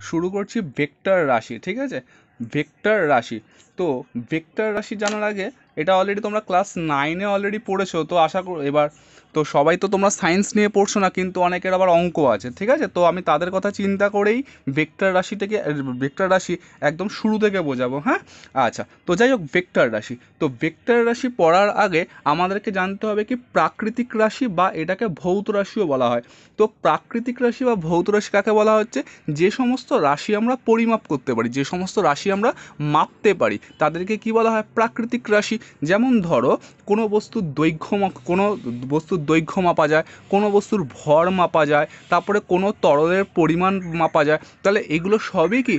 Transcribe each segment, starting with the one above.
শুরু করছি ভেক্টর রাশি, ঠিক আছে। ভেক্টর রাশি, তো ভেক্টর রাশি জানার আগে এটা অলরেডি তোমরা ক্লাস 9-এ অলরেডি পড়েছো, তো আশা করি এবার তো সবাই তো তোমরা সায়েন্স নিয়ে পড়ছো না, কিন্তু অনেকের আবার অঙ্ক আছে, ঠিক আছে। তো আমি তাদের কথা চিন্তা করেই ভেক্টর রাশি থেকে ভেক্টর রাশি একদম শুরু থেকে বোঝাবো, হ্যাঁ। আচ্ছা, তো যাই হোক, ভেক্টর রাশি, তো ভেক্টর রাশি পড়ার আগে আমাদেরকে জানতে হবে কি প্রাকৃতিক রাশি বা এটাকে ভৌত রাশিও বলা হয়। তো প্রাকৃতিক রাশি বা ভৌত রাশি কাকে বলা হচ্ছে? যে সমস্ত রাশি আমরা পরিমাপ করতে পারি, যে সমস্ত রাশি আমরা মাপতে পারি, তাদেরকে কি বলা হয়? প্রাকৃতিক রাশি। যেমন ধরো, কোনো বস্তুর দৈর্ঘ্য মাপা যায়, কোনো বস্তুর ভর মাপা যায়, তারপরে কোনো তরলের পরিমাণ মাপা যায়। তাহলে এগুলো সবই কি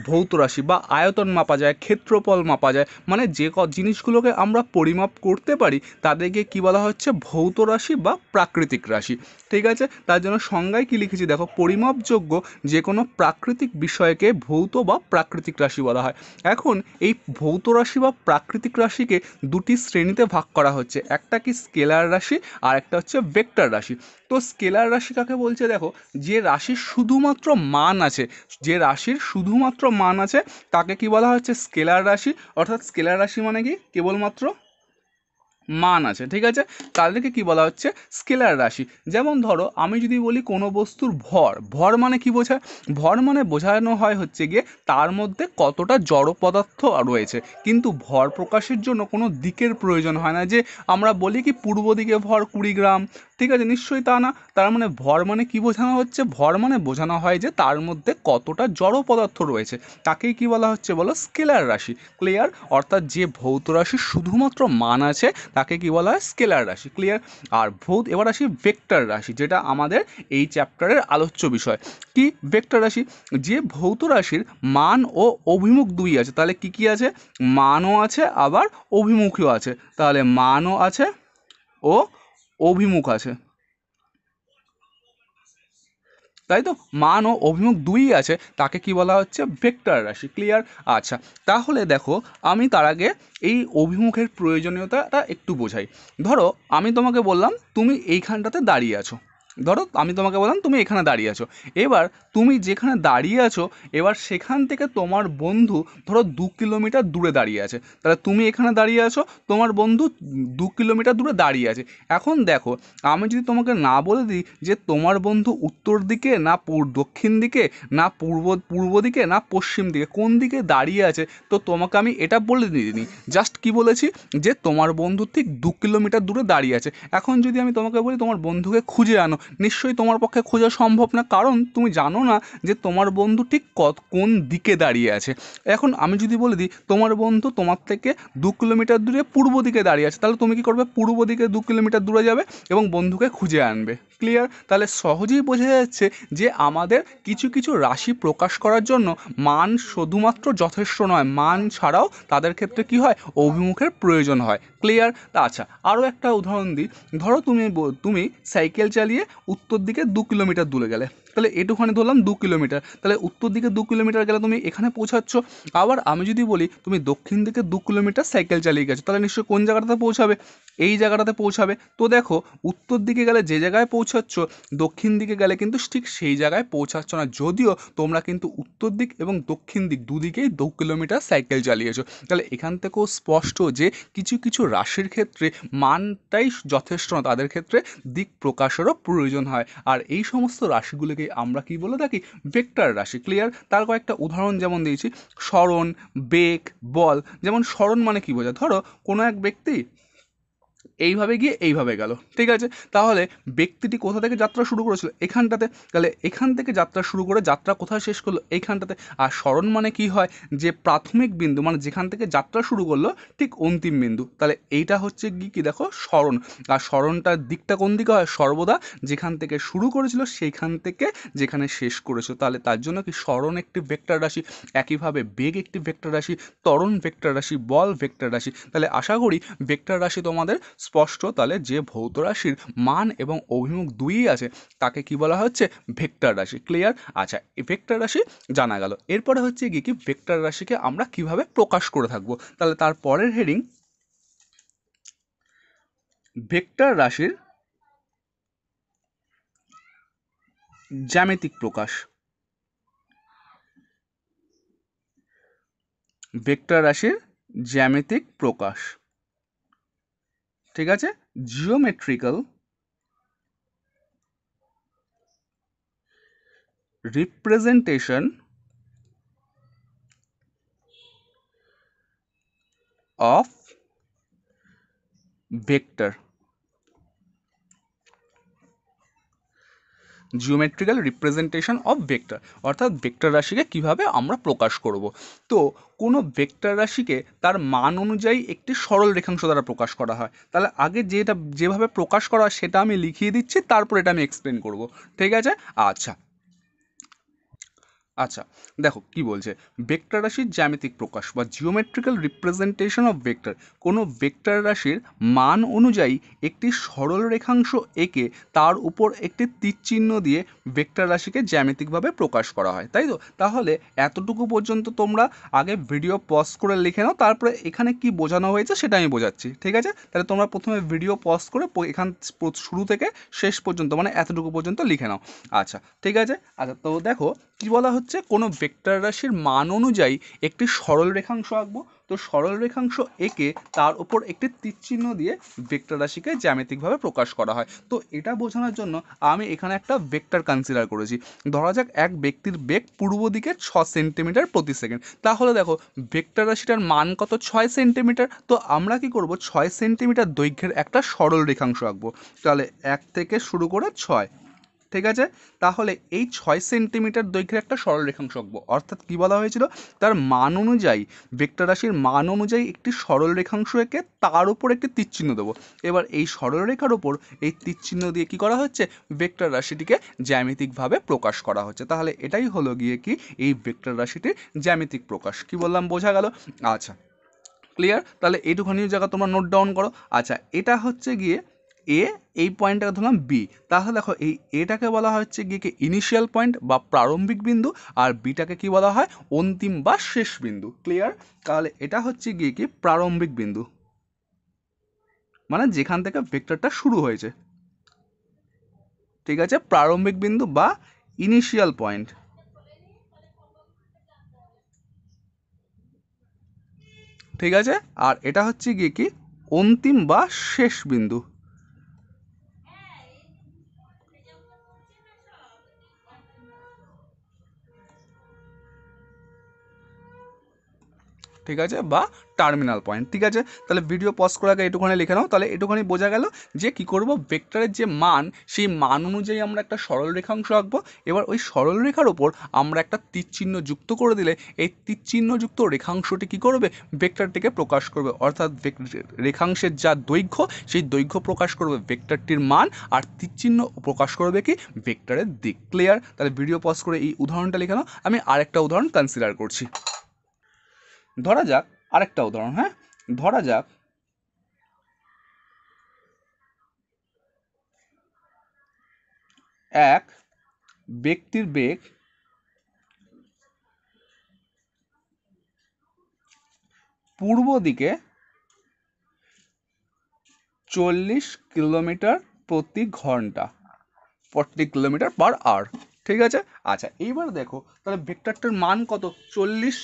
ভৌত রাশি, বা আয়তন মাপা যায়, ক্ষেত্রফল মাপা যায়, মানে যে জিনিসগুলোকে আমরা পরিমাপ করতে পারি তাদেরকে কি বলা হচ্ছে? ভৌত রাশি বা প্রাকৃতিক রাশি, ঠিক আছে। তার জন্য সংজ্ঞায় কি লিখেছি দেখো, পরিমাপযোগ্য যে কোনো প্রাকৃতিক বিষয়কে ভৌত বা প্রাকৃতিক রাশি বলা হয়। এখন এই ভৌত রাশি বা প্রাকৃতিক রাশিকে দুটি শ্রেণীতে ভাগ করা হচ্ছে, একটা কি স্কেলার রাশি, আর একটা হচ্ছে ভেক্টর রাশি। তো স্কেলার রাশি কাকে বলছে দেখো, যে রাশির শুধুমাত্র মান আছে, যে রাশির শুধুমাত্র মান আছে তাকে কি বলা হচ্ছে? স্কেলার রাশি। অর্থাৎ স্কেলার রাশি মানে কি? কেবলমাত্র মান আছে, ঠিক আছে। তাদেরকে কি বলা হচ্ছে? স্কেলার রাশি। যেমন ধরো, আমি যদি বলি কোনো বস্তুর ভর, ভর মানে কি বোঝায়? ভর মানে বোঝানো হয় হচ্ছে গিয়ে তার মধ্যে কতটা জড় পদার্থ রয়েছে। কিন্তু ভর প্রকাশের জন্য কোনো দিকের প্রয়োজন হয় না, যে আমরা বলি কি পূর্ব দিকে ভর 20 গ্রাম, ঠিক আছে, নিশ্চয়ই তা না। তার মানে ভর মানে কি বোঝানো হচ্ছে? ভর মানে বোঝানো হয় যে তার মধ্যে কতটা জড় পদার্থ রয়েছে, তাকেই কি বলা হচ্ছে বলো? স্কেলার রাশি। ক্লিয়ার? অর্থাৎ যে ভৌত রাশির শুধুমাত্র মান আছে তাকে কি বলা হয়? স্কেলার রাশি। ক্লিয়ার? আর এবার আসি ভেক্টর রাশি, যেটা আমাদের এই চ্যাপ্টারের আলোচ্য বিষয়। কি ভেক্টর রাশি? যে ভৌত রাশির মান ও অভিমুখ দুই আছে। তাহলে কি কি আছে? মানও আছে, আবার অভিমুখীও আছে। তাহলে মানও আছে ও অভিমুখ আছে, তাই তো। মান ও অভিমুখ দুই আছে, তাকে কি বলা হচ্ছে? ভেক্টর রাশি। ক্লিয়ার? আচ্ছা, তাহলে দেখো, আমি তার আগে এই অভিমুখের প্রয়োজনীয়তাটা একটু বোঝাই। ধরো, আমি তোমাকে বললাম তুমি এইখানটাতে দাঁড়িয়ে আছো। ধরো আমি তোমাকে বললাম তুমি এখানে দাঁড়িয়ে আছো। এবার তুমি যেখানে দাঁড়িয়ে আছো, এবার সেখান থেকে তোমার বন্ধু ধরো 2 কিলোমিটার দূরে দাঁড়িয়ে আছে। তাহলে তুমি এখানে দাঁড়িয়ে আছো, তোমার বন্ধু 2 কিলোমিটার দূরে দাঁড়িয়ে আছে। এখন দেখো, আমি যদি তোমাকে না বলে দিই যে তোমার বন্ধু উত্তর দিকে না দক্ষিণ দিকে, না পূর্ব পূর্ব দিকে, না পশ্চিম দিকে, কোন দিকে দাঁড়িয়ে আছে, তো তোমাকে আমি এটা বলে দিইনি। জাস্ট কি বলেছি? যে তোমার বন্ধু ঠিক 2 কিলোমিটার দূরে দাঁড়িয়ে আছে। এখন যদি আমি তোমাকে বলি তোমার বন্ধুকে খুঁজে আনো, নিশ্চয়ই তোমার পক্ষে খোঁজা সম্ভব না, কারণ তুমি জানো না যে তোমার বন্ধু ঠিক কোন দিকে দাঁড়িয়ে আছে। এখন আমি যদি বলে দিই তোমার বন্ধু তোমার থেকে 2 কিলোমিটার দূরে পূর্ব দিকে দাঁড়িয়ে আছে, তাহলে তুমি কি করবে? পূর্ব দিকে 2 কিলোমিটার দূরে যাবে এবং বন্ধুকে খুঁজে আনবে। ক্লিয়ার? তাহলে সহজেই বোঝা যাচ্ছে যে আমাদের কিছু কিছু রাশি প্রকাশ করার জন্য মান শুধুমাত্র যথেষ্ট নয়, মান ছাড়াও তাদের ক্ষেত্রে কি হয়? অভিমুখের প্রয়োজন হয়। ক্লিয়ার? আচ্ছা, আরও একটা উদাহরণ দিই। ধরো তুমি সাইকেল চালিয়ে উত্তর দিকে 2 কিলোমিটার দূরে গেলে, তাহলে এটুখানি ধরলাম 2 কিলোমিটার, তাহলে উত্তর দিকে 2 কিলোমিটার গেলে তুমি এখানে পৌঁছাচ্ছ। আবার আমি যদি বলি তুমি দক্ষিণ দিকে 2 কিলোমিটার সাইকেল চালিয়ে গেছো, তাহলে নিশ্চয়ই কোন জায়গাটাতে পৌঁছাবে? এই জায়গাটাতে পৌঁছাবে। তো দেখো, উত্তর দিকে গেলে যে জায়গায় পৌঁছাচ্ছ, দক্ষিণ দিকে গেলে কিন্তু ঠিক সেই জায়গায় পৌঁছাচ্ছ না, যদিও তোমরা কিন্তু উত্তর দিক এবং দক্ষিণ দিক দুদিকেই 2 কিলোমিটার সাইকেল চালিয়েছো। তাহলে এখান থেকেও স্পষ্ট যে কিছু কিছু রাশির ক্ষেত্রে মানটাই যথেষ্ট না, তাদের ক্ষেত্রে দিক প্রকাশেরও প্রয়োজন হয়। আর এই সমস্ত রাশিগুলোকে আমরা কি বলে থাকি? ভেক্টর রাশি। ক্লিয়ার? তার কয়েকটা উদাহরণ যেমন দিয়েছি, সরণ, বেগ, বল। যেমন সরণ মানে কি বোঝায়? ধরো কোনো এক ব্যক্তি এইভাবে গিয়ে এইভাবে গেল, ঠিক আছে। তাহলে ব্যক্তিটি কোথা থেকে যাত্রা শুরু করেছিল? এখানটাতে। তাহলে এখান থেকে যাত্রা শুরু করে যাত্রা কোথায় শেষ করলো? এইখানটাতে। আর স্মরণ মানে কি হয়? যে প্রাথমিক বিন্দু, মানে যেখান থেকে যাত্রা শুরু করলো ঠিক অন্তিম বিন্দু। তাহলে এইটা হচ্ছে কি দেখো, স্মরণ। আর স্মরণটার দিকটা কোন দিকে হয়? সর্বদা যেখান থেকে শুরু করেছিল সেইখান থেকে যেখানে শেষ করেছো। তাহলে তার জন্য কি স্মরণ একটি ভেক্টর রাশি। একইভাবে বেগ একটি ভেক্টর রাশি, ত্বরণ ভেক্টর রাশি, বল ভেক্টর রাশি। তাহলে আশা করি ভেক্টর রাশি তোমাদের স্পষ্ট। তাহলে যে ভৌত রাশির মান এবং অভিমুখ দুইই আছে তাকে কি বলা হচ্ছে? ভেক্টর রাশি। ক্লিয়ার? আচ্ছা, এই ভেক্টর রাশি জানা গেল। এরপরে হচ্ছে কি ভেক্টর রাশিকে আমরা কিভাবে প্রকাশ করে থাকবো। তাহলে তার পরের হেডিং, ভেক্টর রাশির জ্যামিতিক প্রকাশ। ভেক্টর রাশির জ্যামিতিক প্রকাশ। ঠিক আছে, geometrical representation of vector. Geometrical representation of vector অর্থাৎ ভেক্টর রাশিকে কিভাবে আমরা প্রকাশ করব। তো কোনো ভেক্টর রাশিকে তার মান অনুযায়ী একটি সরল রেখাংশ দ্বারা প্রকাশ করা হয়। তাহলে আগে যেভাবে প্রকাশ করা হয় সেটা আমি লিখিয়ে দিচ্ছি, তারপর এটা আমি এক্সপ্লেন করব। ঠিক আছে, আচ্ছা আচ্ছা দেখো কি বলছে, ভেক্টর রাশির জ্যামিতিক প্রকাশ বা জিওমেট্রিক্যাল রিপ্রেজেন্টেশন অফ ভেক্টর। কোনো ভেক্টর রাশির মান অনুযায়ী একটি সরল রেখাংশ এঁকে তার উপর একটি তীর চিহ্ন দিয়ে ভেক্টর রাশিকে জ্যামিতিকভাবে প্রকাশ করা হয়, তাই তো? তাহলে এতটুকু পর্যন্ত তোমরা আগে ভিডিও পজ করে লিখে নাও, তারপরে এখানে কি বোঝানো হয়েছে সেটা আমি বোঝাচ্ছি। ঠিক আছে, তাহলে তোমরা প্রথমে ভিডিও পজ করে এখান শুরু থেকে শেষ পর্যন্ত মানে এতটুকু পর্যন্ত লিখে নাও। আচ্ছা ঠিক আছে, আচ্ছা তো দেখো কি বলা হচ্ছে, কোনো ভেক্টর রাশির মান অনুযায়ী একটি সরল রেখাংশ আঁকবো। তো সরল রেখাংশ এঁকে তার উপর একটি তীর চিহ্ন দিয়ে ভেক্টর রাশিকে জ্যামিতিকভাবে প্রকাশ করা হয়। তো এটা বোঝানোর জন্য আমি এখানে একটা ভেক্টর কনসিডার করেছি। ধরা যাক এক ব্যক্তির বেগ পূর্ব দিকে 6 সেন্টিমিটার প্রতি সেকেন্ড। তাহলে দেখো ভেক্টর রাশিটার মান কত, 6 সেন্টিমিটার। তো আমরা কি করব, 6 সেন্টিমিটার দৈর্ঘ্যের একটা সরল রেখাংশ আঁকবো। তাহলে 1 থেকে শুরু করে 6। ঠিক আছে, তাহলে এই 6 সেন্টিমিটার দৈর্ঘ্যের একটা সরল রেখাংশ আঁকবো। অর্থাৎ কি বলা হয়েছিল, তার মান অনুযায়ী ভেক্টর রাশির মান অনুযায়ী একটি সরল রেখাংশ এঁকে তার উপর একটি তীর চিহ্ন দেবো। এবার এই সরল রেখার উপর এই তীর চিহ্ন দিয়ে কি করা হচ্ছে, ভেক্টর রাশিটিকে জ্যামিতিকভাবে প্রকাশ করা হচ্ছে। তাহলে এটাই হলো গিয়ে কি এই ভেক্টর রাশিটির জ্যামিতিক প্রকাশ। কি বললাম বোঝা গেল? আচ্ছা ক্লিয়ার, তাহলে এইটুখানি জায়গা তোমরা নোট ডাউন করো। আচ্ছা এটা হচ্ছে গিয়ে এ, এই পয়েন্টটাকে ধরলাম বি। তাহলে দেখো এই এটাকে বলা হচ্ছে গিয়ে কি ইনিশিয়াল পয়েন্ট বা প্রারম্ভিক বিন্দু, আর বিটাকে কি বলা হয়, অন্তিম বা শেষ বিন্দু। ক্লিয়ার, তাহলে এটা হচ্ছে গিয়ে কি প্রারম্ভিক বিন্দু, মানে যেখান থেকে ভেক্টরটা শুরু হয়েছে। ঠিক আছে, প্রারম্ভিক বিন্দু বা ইনিশিয়াল পয়েন্ট। ঠিক আছে, আর এটা হচ্ছে গিয়ে কি অন্তিম বা শেষ বিন্দু। ঠিক আছে, বা টার্মিনাল পয়েন্ট। ঠিক আছে, তাহলে ভিডিও পজ করার আগে একটুখানি লিখে নাও। তাহলে একটুখানি বোঝা গেল যে কি করব, ভেক্টরের যে মান সেই মান অনুযায়ী আমরা একটা সরল রেখাংশ আঁকবো। এবার ওই সরল রেখার ওপর আমরা একটা তীর চিহ্ন যুক্ত করে দিলে এই তীর চিহ্নযুক্ত রেখাংশটি কি করবে, ভেক্টরটিকে প্রকাশ করবে। অর্থাৎ রেখাংশের যা দৈর্ঘ্য সেই দৈর্ঘ্য প্রকাশ করবে ভেক্টরটির মান, আর তীর চিহ্ন প্রকাশ করবে কি ভেক্টরের দিক। ক্লিয়ার, তাহলে ভিডিও পজ করে এই উদাহরণটা লিখে নাও। আমি আরেকটা উদাহরণ কনসিডার করছি। ধরা যাক আরেকটা উদাহরণ, হ্যাঁ ধরা যাক এক ব্যক্তির বেগ পূর্ব দিকে 40 কিলোমিটার প্রতি ঘন্টা, 40 কিলোমিটার পার আওয়ার। ঠিক আছে, আচ্ছা এইবার দেখো তাহলে ভেক্টরটার মান কত, 40।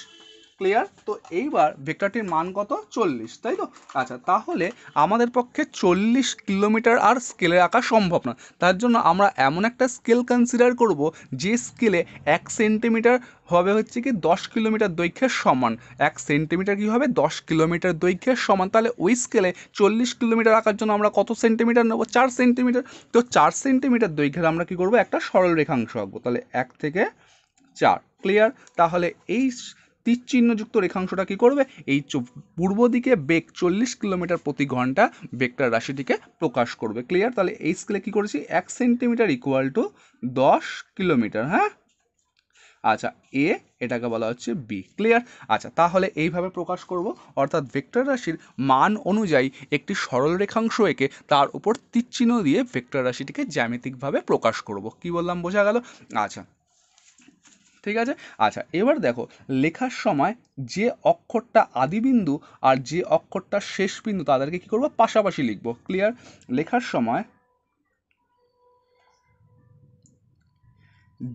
ক্লিয়ার, তো এইবার ভেক্টরটির মান কত, 40, তাই তো? আচ্ছা তাহলে আমাদের পক্ষে 40 কিলোমিটার আর স্কেলে আঁকা সম্ভব না। তার জন্য আমরা এমন একটা স্কেল কনসিডার করব যে স্কেলে 1 সেন্টিমিটার হবে হচ্ছে কি 10 কিলোমিটার দৈর্ঘ্যের সমান। 1 সেন্টিমিটার কি হবে, 10 কিলোমিটার দৈর্ঘ্যের সমান। তাহলে ওই স্কেলে 40 কিলোমিটার আঁকার জন্য আমরা কত সেন্টিমিটার নেব, 4 সেন্টিমিটার। তো 4 সেন্টিমিটার দৈর্ঘ্যের আমরা কি করব, একটা সরল রেখাংশ আঁকবো। তাহলে 1 থেকে 4। ক্লিয়ার, তাহলে এই তীর চিহ্নযুক্ত রেখাংশটা কি করবে, এই পূর্ব দিকে বেগ 40 কিলোমিটার প্রতি ঘন্টা ভেক্টর রাশিটিকে প্রকাশ করবে। ক্লিয়ার, তাহলে এই স্কেলে কি করেছি, 1 সেন্টিমিটার ইকুয়াল টু 10 কিলোমিটার। হ্যাঁ আচ্ছা এ, এটাকে বলা হচ্ছে বি। ক্লিয়ার, আচ্ছা তাহলে এইভাবে প্রকাশ করব। অর্থাৎ ভেক্টর রাশির মান অনুযায়ী একটি সরল রেখাংশ এঁকে তার উপর তীর চিহ্ন দিয়ে ভেক্টর রাশিটিকে জ্যামিতিকভাবে প্রকাশ করব। কি বললাম বোঝা গেল? আচ্ছা ঠিক আছে, আচ্ছা এবার দেখো লেখার সময় যে অক্ষরটা আদিবিন্দু আর যে অক্ষরটা শেষ বিন্দু তাদেরকে কি করব, পাশাপাশি লিখব। ক্লিয়ার, লেখার সময়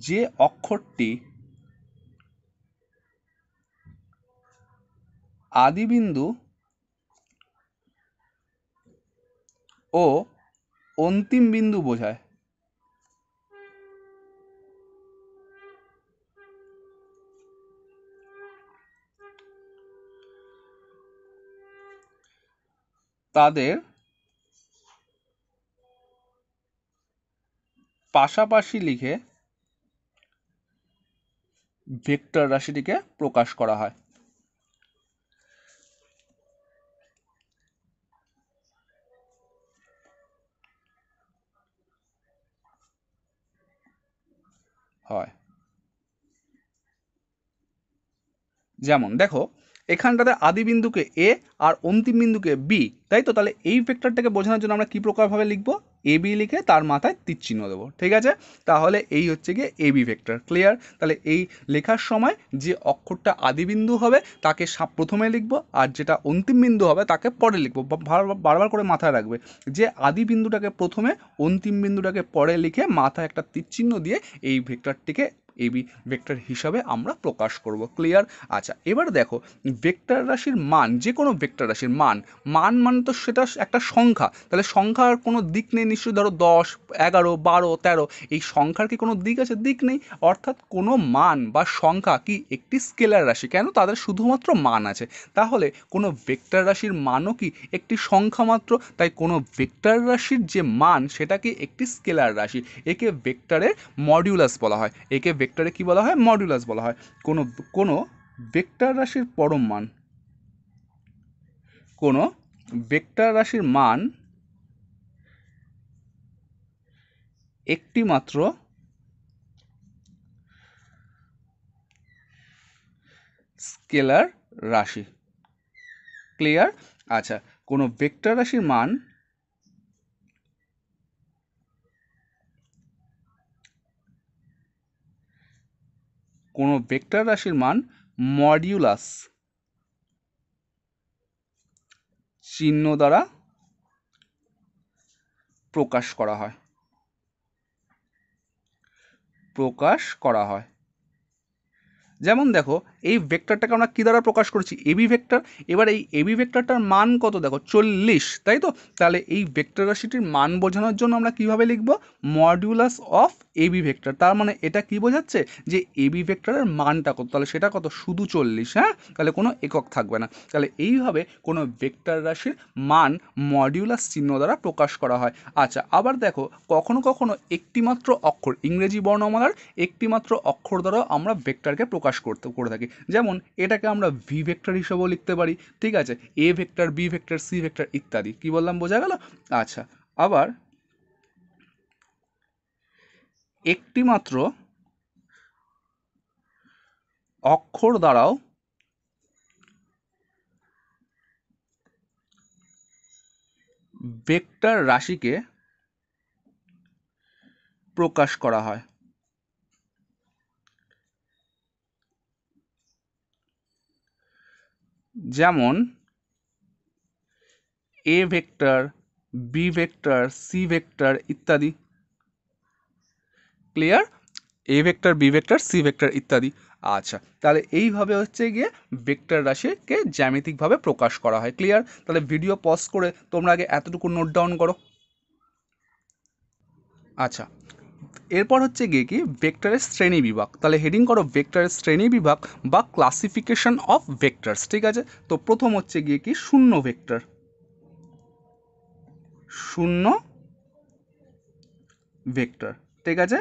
যে অক্ষরটি আদিবিন্দু ও অন্তিম বিন্দু বোঝায়। তাদের পাশাপাশি লিখে ভেক্টর রাশিটিকে প্রকাশ করা হয়। হয় যেমন দেখো এখানটাতে আদি বিন্দুকে এ আর অন্তিম বিন্দুকে বি, তাই তো? তাহলে এই ভেক্টরটাকে বোঝানোর জন্য আমরা কি প্রকারভাবে লিখবো? এ বি লিখে তার মাথায় তীর চিহ্ন দেবো, ঠিক আছে? তাহলে এই হচ্ছে গিয়ে এ বি ভেক্টর। ক্লিয়ার? তাহলে এই লেখার সময় যে অক্ষরটা আদি বিন্দু হবে তাকে প্রথমে লিখবো, আর যেটা অন্তিম বিন্দু হবে তাকে পরে লিখবো। বারবার করে মাথায় রাখবে যে আদি বিন্দুটাকে প্রথমে, অন্তিম বিন্দুটাকে পরে লিখে মাথায় একটা তীর চিহ্ন দিয়ে এই ভেক্টরটিকে এবি ভেক্টর হিসাবে আমরা প্রকাশ করব। ক্লিয়ার? আচ্ছা, এবার দেখো ভেক্টর রাশির মান, যে কোনো ভেক্টর রাশির মান, মানে তো সেটা একটা সংখ্যা। তাহলে সংখ্যার কোনো দিক নেই নিশ্চয়ই। ধরো 10, 11, 12, 13, এই সংখ্যার কি কোনো দিক আছে? দিক নেই। অর্থাৎ কোনো মান বা সংখ্যা কি একটি স্কেলার রাশি। কেন? তাদের শুধুমাত্র মান আছে। তাহলে কোনো ভেক্টর রাশির মানও কি একটি সংখ্যা মাত্র। তাই কোনো ভেক্টর রাশির যে মান সেটা কি একটি স্কেলার রাশি। একে ভেক্টরের মডিউলাস বলা হয়। একে ভেক্টরে কি বলা হয়? মডিউলাস বলা হয়। কোনো ভেক্টর রাশির পরম মান, কোনো ভেক্টর রাশির মান একটি মাত্র স্কেলার রাশি। ক্লিয়ার? আচ্ছা, কোনো ভেক্টর রাশির মান কোনো ভেক্টর রাশির মান মডিউলাস চিহ্ন দ্বারা প্রকাশ করা হয়। যেমন দেখো এই ভেক্টরটাকে আমরা কী দ্বারা প্রকাশ করছি? A B vector. এবার এই এবি ভেক্টরটার মান কত? দেখো 40, তাই তো? তাহলে এই ভেক্টর রাশিটির মান বোঝানোর জন্য আমরা কীভাবে লিখব? Modulus of A B vector. তার মানে এটা কি বোঝাচ্ছে? যে এবি ভেক্টরের মানটা কত? তাহলে সেটা কত? শুধু 40। হ্যাঁ, তাহলে কোনো একক থাকবে না। তাহলে এইভাবে কোনো ভেক্টর রাশির মান মডিউলাস চিহ্ন দ্বারা প্রকাশ করা হয়। আচ্ছা, আবার দেখো কখনো কখনো একটিমাত্র অক্ষর, ইংরেজি বর্ণমালার একটিমাত্র অক্ষর দ্বারাও আমরা ভেক্টরকে প্রকাশ করে থাকি। যেমন এটাকে আমরা ভি ভেক্টর হিসেবেও লিখতে পারি, ঠিক আছে? A vector, B vector, C vector ইত্যাদি। কি বললাম, বোঝা গেল? আচ্ছা, আবার একটিমাত্র অক্ষর দ্বারাও ভেক্টর রাশিকে প্রকাশ করা হয়। যেমন A vector, B vector, C vector ইত্যাদি। Clear? A vector, B vector, C vector ইত্যাদি। আচ্ছা, তাহলে এইভাবে হচ্ছে গিয়ে ভেক্টর রাশিকে জ্যামিতিকভাবে প্রকাশ করা হয়। ক্লিয়ার? তাহলে ভিডিও পজ করে তোমরা আগে এতটুকু নোট ডাউন করো। আচ্ছা, এরপর হচ্ছে গিয়ে কি ভেক্টরের শ্রেণী বিভাগ। তাহলে হেডিং করো ভেক্টরের শ্রেণী বিভাগ বা ক্লাসিফিকেশন অফ ভেক্টরস। ঠিক আছে? তো প্রথম হচ্ছে গিয়ে কি শূন্য ভেক্টর। শূন্য ভেক্টর, ঠিক আছে?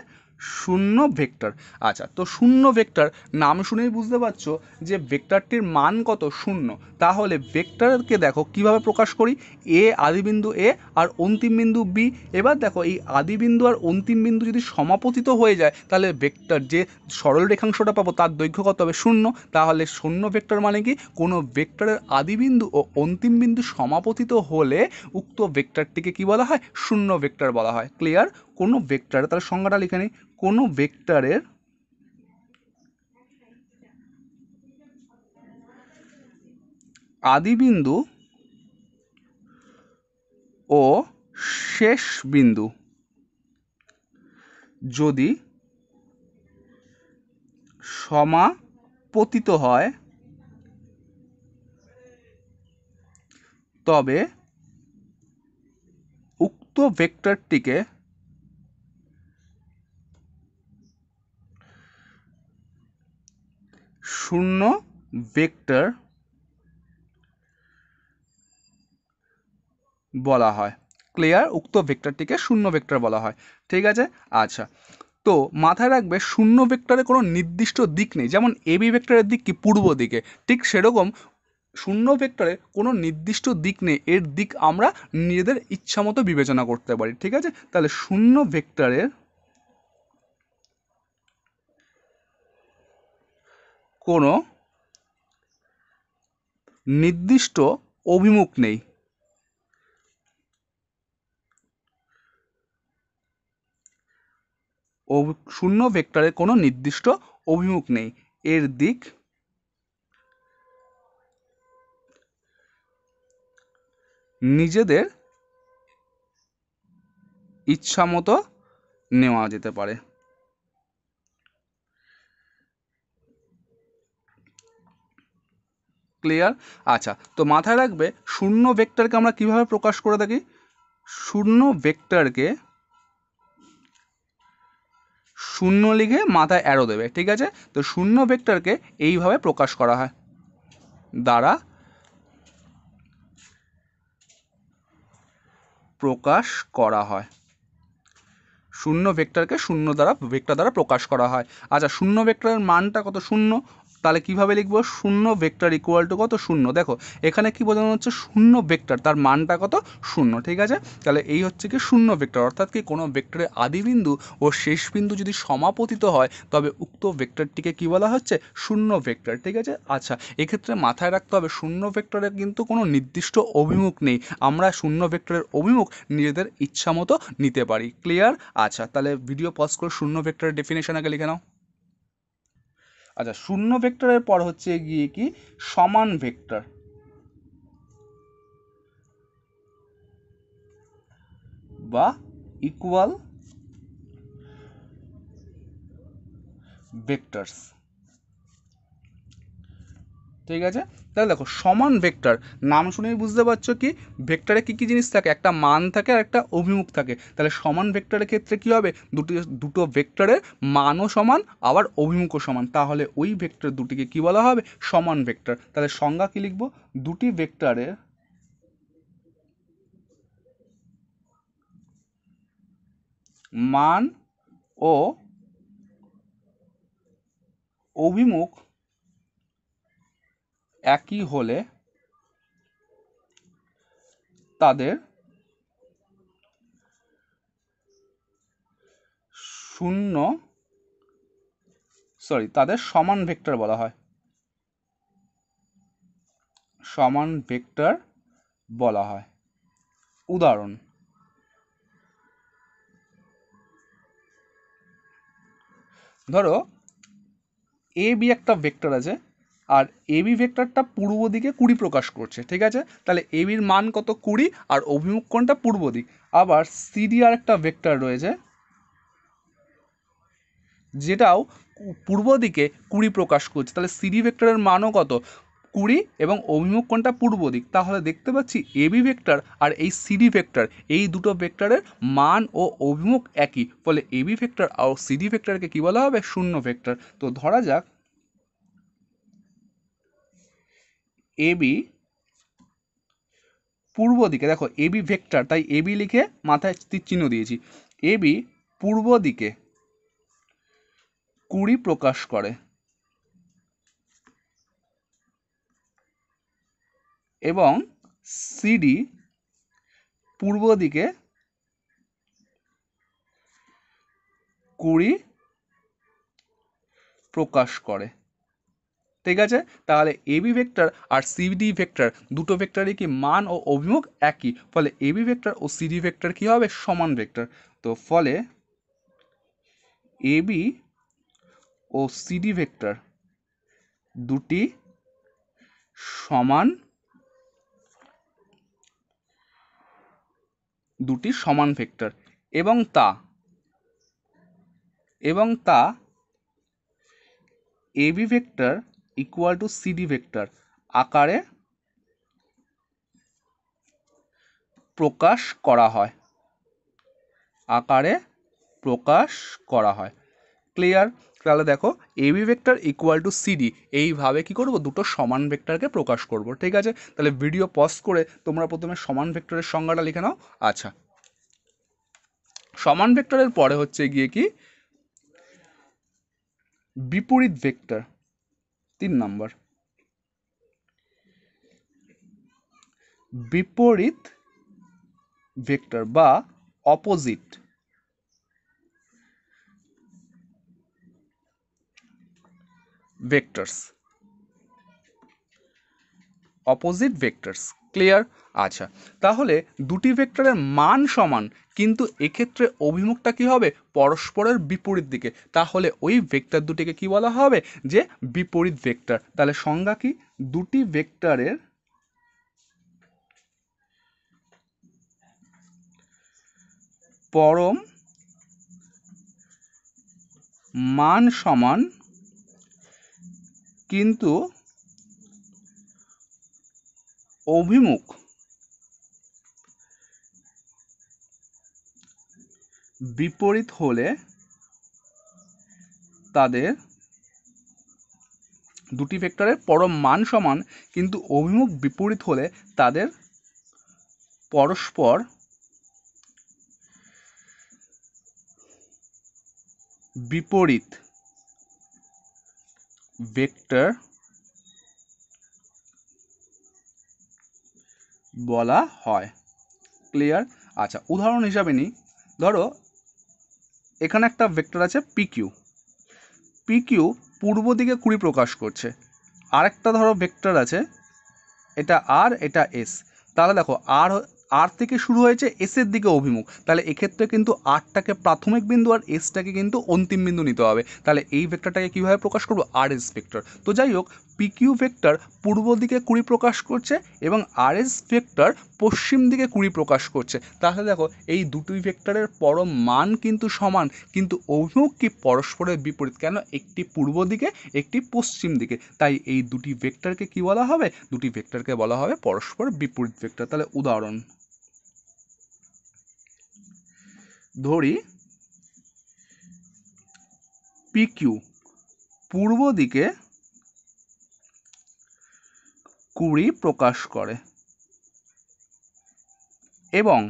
শূন্য ভেক্টর। আচ্ছা, তো শূন্য ভেক্টর নাম শুনেই বুঝতে পারছো যে ভেক্টরটির মান কত? শূন্য। তাহলে ভেক্টরকে দেখো কিভাবে প্রকাশ করি? এ আদিবিন্দু এ আর অন্তিম বিন্দু বি। এবার দেখো এই আদিবিন্দু আর অন্তিম বিন্দু যদি সমাপতিত হয়ে যায় তাহলে ভেক্টর যে সরল রেখাংশটা পাবো তার দৈর্ঘ্য কত হবে? শূন্য। তাহলে শূন্য ভেক্টর মানে কি? কোনো ভেক্টরের আদিবিন্দু ও অন্তিম বিন্দু সমাপতিত হলে উক্ত ভেক্টরটিকে কি বলা হয়? শূন্য ভেক্টর বলা হয়। ক্লিয়ার? কোনো ভেক্টরে, তার সংজ্ঞাটা লিখে নিই, কোনো ভেক্টরের আদিবিন্দু ও শেষ বিন্দু যদি সমাপতিত হয় তবে উক্ত ভেক্টরটিকে শূন্য ভেক্টর বলা হয়। ক্লিয়ার? উক্ত ভেক্টরটিকে শূন্য ভেক্টর বলা হয়। ঠিক আছে? আচ্ছা, তো মাথায় রাখবে শূন্য ভেক্টরে কোনো নির্দিষ্ট দিক নেই। যেমন এবি ভেক্টরের দিক কি পূর্ব দিকে, ঠিক সেরকম শূন্য ভেক্টরে কোনো নির্দিষ্ট দিক নেই, এর দিক আমরা নিজেদের ইচ্ছা মতো বিবেচনা করতে পারি। ঠিক আছে? তাহলে শূন্য ভেক্টরের কোনো নির্দিষ্ট অভিমুখ নেই। শূন্য ভেক্টরের কোনো নির্দিষ্ট অভিমুখ নেই, এর দিক নিজেদের ইচ্ছা মতো নেওয়া যেতে পারে। ক্লিয়ার? আচ্ছা, তো মাথায় রাখবে শূন্য ভেক্টরকে আমরা কিভাবে প্রকাশ করে থাকি। শূন্য ভেক্টরকে শূন্য লিখে মাথায় অ্যারো দেবে। ঠিক আছে? তো শূন্য ভেক্টরকে এইভাবে প্রকাশ করা হয়, দ্বারা প্রকাশ করা হয়। শূন্য ভেক্টরকে শূন্য দ্বারা ভেক্টর দ্বারা প্রকাশ করা হয়। আচ্ছা, শূন্য ভেক্টরের মানটা কত? শূন্য। তাহলে কিভাবে লিখবো? শূন্য ভেক্টর ইকুয়াল টু কত? শূন্য। দেখো এখানে কি বোঝানো হচ্ছে? শূন্য ভেক্টর, তার মানটা কত? শূন্য। ঠিক আছে? তাহলে এই হচ্ছে কি শূন্য ভেক্টর, অর্থাৎ কি কোনো ভেক্টরের আদিবিন্দু ও শেষ বিন্দু যদি সমাপতিত হয় তবে উক্ত ভেক্টরটিকে কি বলা হচ্ছে? শূন্য ভেক্টর। ঠিক আছে? আচ্ছা, এক্ষেত্রে মাথায় রাখতে হবে শূন্য ভেক্টরের কিন্তু কোনো নির্দিষ্ট অভিমুখ নেই, আমরা শূন্য ভেক্টরের অভিমুখ নিজেদের ইচ্ছা মতো নিতে পারি। ক্লিয়ার? আচ্ছা, তাহলে ভিডিও পজ করে শূন্য ভেক্টরের ডেফিনেশন আগে লিখে নাও। আচ্ছা, শূন্য ভেক্টরের পর হচ্ছে গিয়ে কি সমান ভেক্টর বা ইকুয়াল ভেক্টরস। ঠিক আছে? তাহলে দেখো সমান ভেক্টর, নাম শুনেই বুঝতে পারছো কি ভেক্টরে কী কী জিনিস থাকে, একটা মান থাকে আর একটা অভিমুখ থাকে। তাহলে সমান ভেক্টরের ক্ষেত্রে কি হবে? দুটো ভেক্টরের মানও সমান আবার অভিমুখও সমান, তাহলে ওই ভেক্টর দুটিকে কি বলা হবে? সমান ভেক্টর। তাহলে সংজ্ঞা কি লিখবো? দুটি ভেক্টরের মান ও অভিমুখ একই হলে তাদের তাদের সমান ভেক্টর বলা হয়। সমান ভেক্টর বলা হয়। উদাহরণ, ধরো এ বি একটা ভেক্টর আছে, আর এ বি ভেক্টরটা পূর্ব দিকে 20 প্রকাশ করছে। ঠিক আছে? তাহলে এ বির মান কত? 20, আর অভিমুখ কোণটা পূর্ব দিক। আবার সিডি আর একটা ভেক্টর রয়েছে, যেটাও পূর্ব দিকে 20 প্রকাশ করছে। তাহলে সিডি ভেক্টরের মানও কত? 20, এবং অভিমুখ কোণটা পূর্ব দিক। তাহলে দেখতে পাচ্ছি এবি ভেক্টর আর এই সিডি ভেক্টর, এই দুটো ভেক্টরের মান ও অভিমুখ একই, ফলে এবি ভেক্টর আর সিডি ভেক্টরকে কি বলা হবে? শূন্য ভেক্টর। তো ধরা যাক এবি পূর্ব দিকে, দেখো এবি ভেক্টর তাই এবি লিখে মাথায় তীর চিহ্ন দিয়েছি। এবি পূর্ব দিকে 20 প্রকাশ করে এবং সিডি পূর্ব দিকে 20 প্রকাশ করে। ঠিক আছে? তাহলে এবি ভেক্টর আর সিডি ভেক্টর দুটো ভেক্টরই কি মান ও অভিমুখ একই, ফলে এবি ভেক্টর ও সিডি ভেক্টর কি হবে? সমান ভেক্টর। তো ফলে এবি ও সিডি ভেক্টর দুটি সমান ভেক্টর, এবং তা A B vector equal to C D vector আকারে প্রকাশ করা হয়, আকারে প্রকাশ করা হয়। ক্লিয়ার? তাহলে দেখো A B vector equal to C D, এইভাবে কি করব, দুটো সমান ভেক্টরকে প্রকাশ করব। ঠিক আছে, তাহলে ভিডিও পজ করে তোমরা প্রথমে সমান ভেক্টরের সংজ্ঞাটা লিখে নাও। আচ্ছা, সমান ভেক্টরের পরে হচ্ছে গিয়ে কি বিপরীত ভেক্টর, 3 নম্বর। বিপরীত ভেক্টর বা opposite vectors, opposite vectors. Clear? আচ্ছা, তাহলে দুটি ভেক্টরের মান সমান, কিন্তু এক্ষেত্রে অভিমুখটা কি হবে, পরস্পরের বিপরীত দিকে, তাহলে ওই ভেক্টর দুটিকে কি বলা হবে, যে বিপরীত ভেক্টর। তাহলে সংজ্ঞা কি, দুটি ভেক্টরের পরম মান সমান কিন্তু অভিমুখ বিপরীত হলে তাদের, দুটি ভেক্টরের পরম মান সমান কিন্তু অভিমুখ বিপরীত হলে তাদের পরস্পর বিপরীত ভেক্টর বলা হয়। ক্লিয়ার? আচ্ছা, উদাহরণ হিসাবে নিই, ধরো এখানে একটা ভেক্টর আছে পিকিউ, পিকিউ পূর্ব দিকে কুড়ি প্রকাশ করছে। আরেকটা ধরো ভেক্টর আছে, এটা আর, এটা এস। তাহলে দেখো আর থেকে শুরু হয়েছে, এসের দিকে অভিমুখ, তাহলে এক্ষেত্রে কিন্তু আরটাকে প্রাথমিক বিন্দু আর এসটাকে কিন্তু অন্তিম বিন্দু নিতে হবে। তাহলে এই ভেক্টরটাকে কীভাবে প্রকাশ করবো, আর এস ভেক্টর। তো যাই হোক, পিকিউ ভেক্টর পূর্ব দিকে কুড়ি প্রকাশ করছে এবং আর এস ভেক্টর পশ্চিম দিকে কুড়ি প্রকাশ করছে। তাহলে দেখো এই দুটি ভেক্টরের পরম মান কিন্তু সমান, কিন্তু অভিমুখ কি পরস্পরের বিপরীত। কেন, একটি পূর্ব দিকে, একটি পশ্চিম দিকে, তাই এই দুটি ভেক্টরকে কি বলা হবে, দুটি ভেক্টরকে বলা হবে পরস্পর বিপরীত ভেক্টর। তাহলে উদাহরণ ধরি, পিকিউ পূর্ব দিকে কুড়ি প্রকাশ করে এবং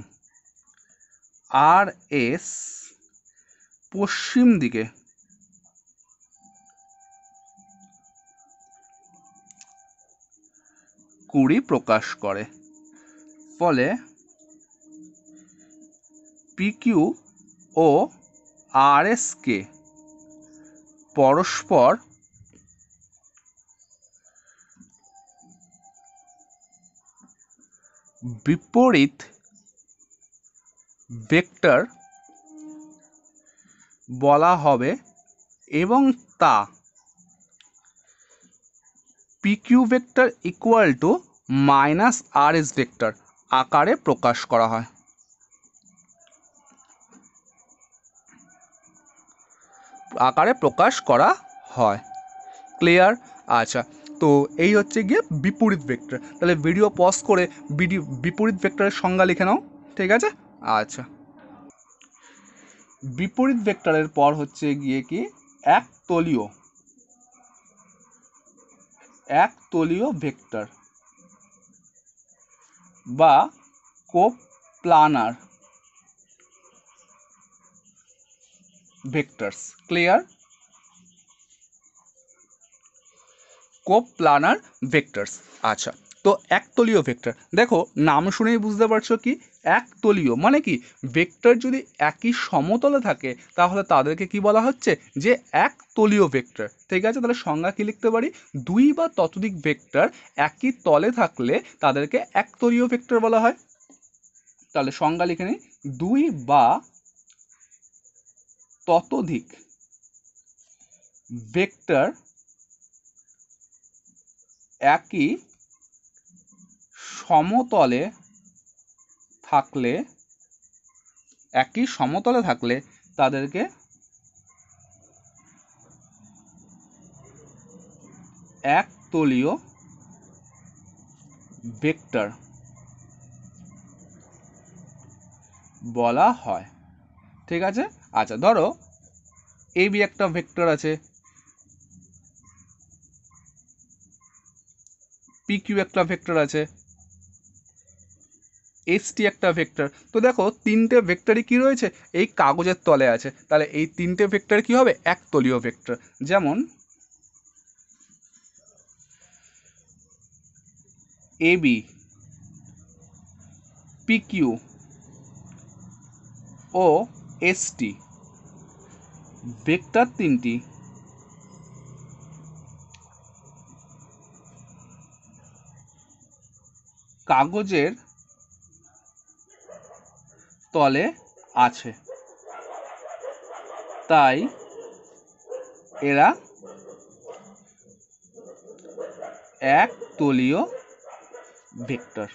আর এস পশ্চিম দিকে কুড়ি প্রকাশ করে। ফলে পিকিউ ও আর এসকে পরস্পর বিপরীত ভেক্টর বলা হবে এবং তা P Q vector equal to minus R S vector আকারে প্রকাশ করা হয়। আকারে প্রকাশ করা হয়। ক্লিয়ার? আচ্ছা, তো এই হচ্ছে গিয়ে বিপরীত ভেক্টর। তাহলে ভিডিও পজ করে বিপরীত ভেক্টরের সংজ্ঞা লিখে নাও। ঠিক আছে? আচ্ছা, বিপরীত ভেক্টরের পর হচ্ছে গিয়ে কি একতলীয় ভেক্টর বা কোপ্লানার ভেক্টরস। ক্লিয়ার? কোপ্লানার ভেক্টরস। আচ্ছা, তো একতলীয় ভেক্টর, দেখো নাম শুনেই বুঝতে পারছো কি একতলীয় মানে কি, ভেক্টর যদি একই সমতলে থাকে তাহলে তাদেরকে কি বলা হচ্ছে, যে একতলীয় ভেক্টর। ঠিক আছে, তাহলে সংজ্ঞা কি লিখতে পারি, দুই বা ততোধিক ভেক্টর একই তলে থাকলে তাদেরকে একতলীয় ভেক্টর বলা হয়। তাহলে সংজ্ঞা লিখে নিই, দুই বা ততোধিক ভেক্টর একই সমতলে থাকলে তাদেরকে একতলীয় ভেক্টর বলা হয়। ঠিক আছে। আচ্ছা ধরো এবি একটা ভেক্টর আছে, পিকিউ একটা ভেক্টর আছে, এসটি একটা ভেক্টর। তো দেখো তিনটে ভেক্টরই কি রয়েছে, এই কাগজের তলে আছে, তাহলে এই তিনটে ভেক্টর কি হবে, একতলীয় ভেক্টর। যেমন এবি, পিকিউ ও এসটি ভেক্টর তিনটি কাগজের তলে আছে, তাই এরা একতলীয় ভেক্টর।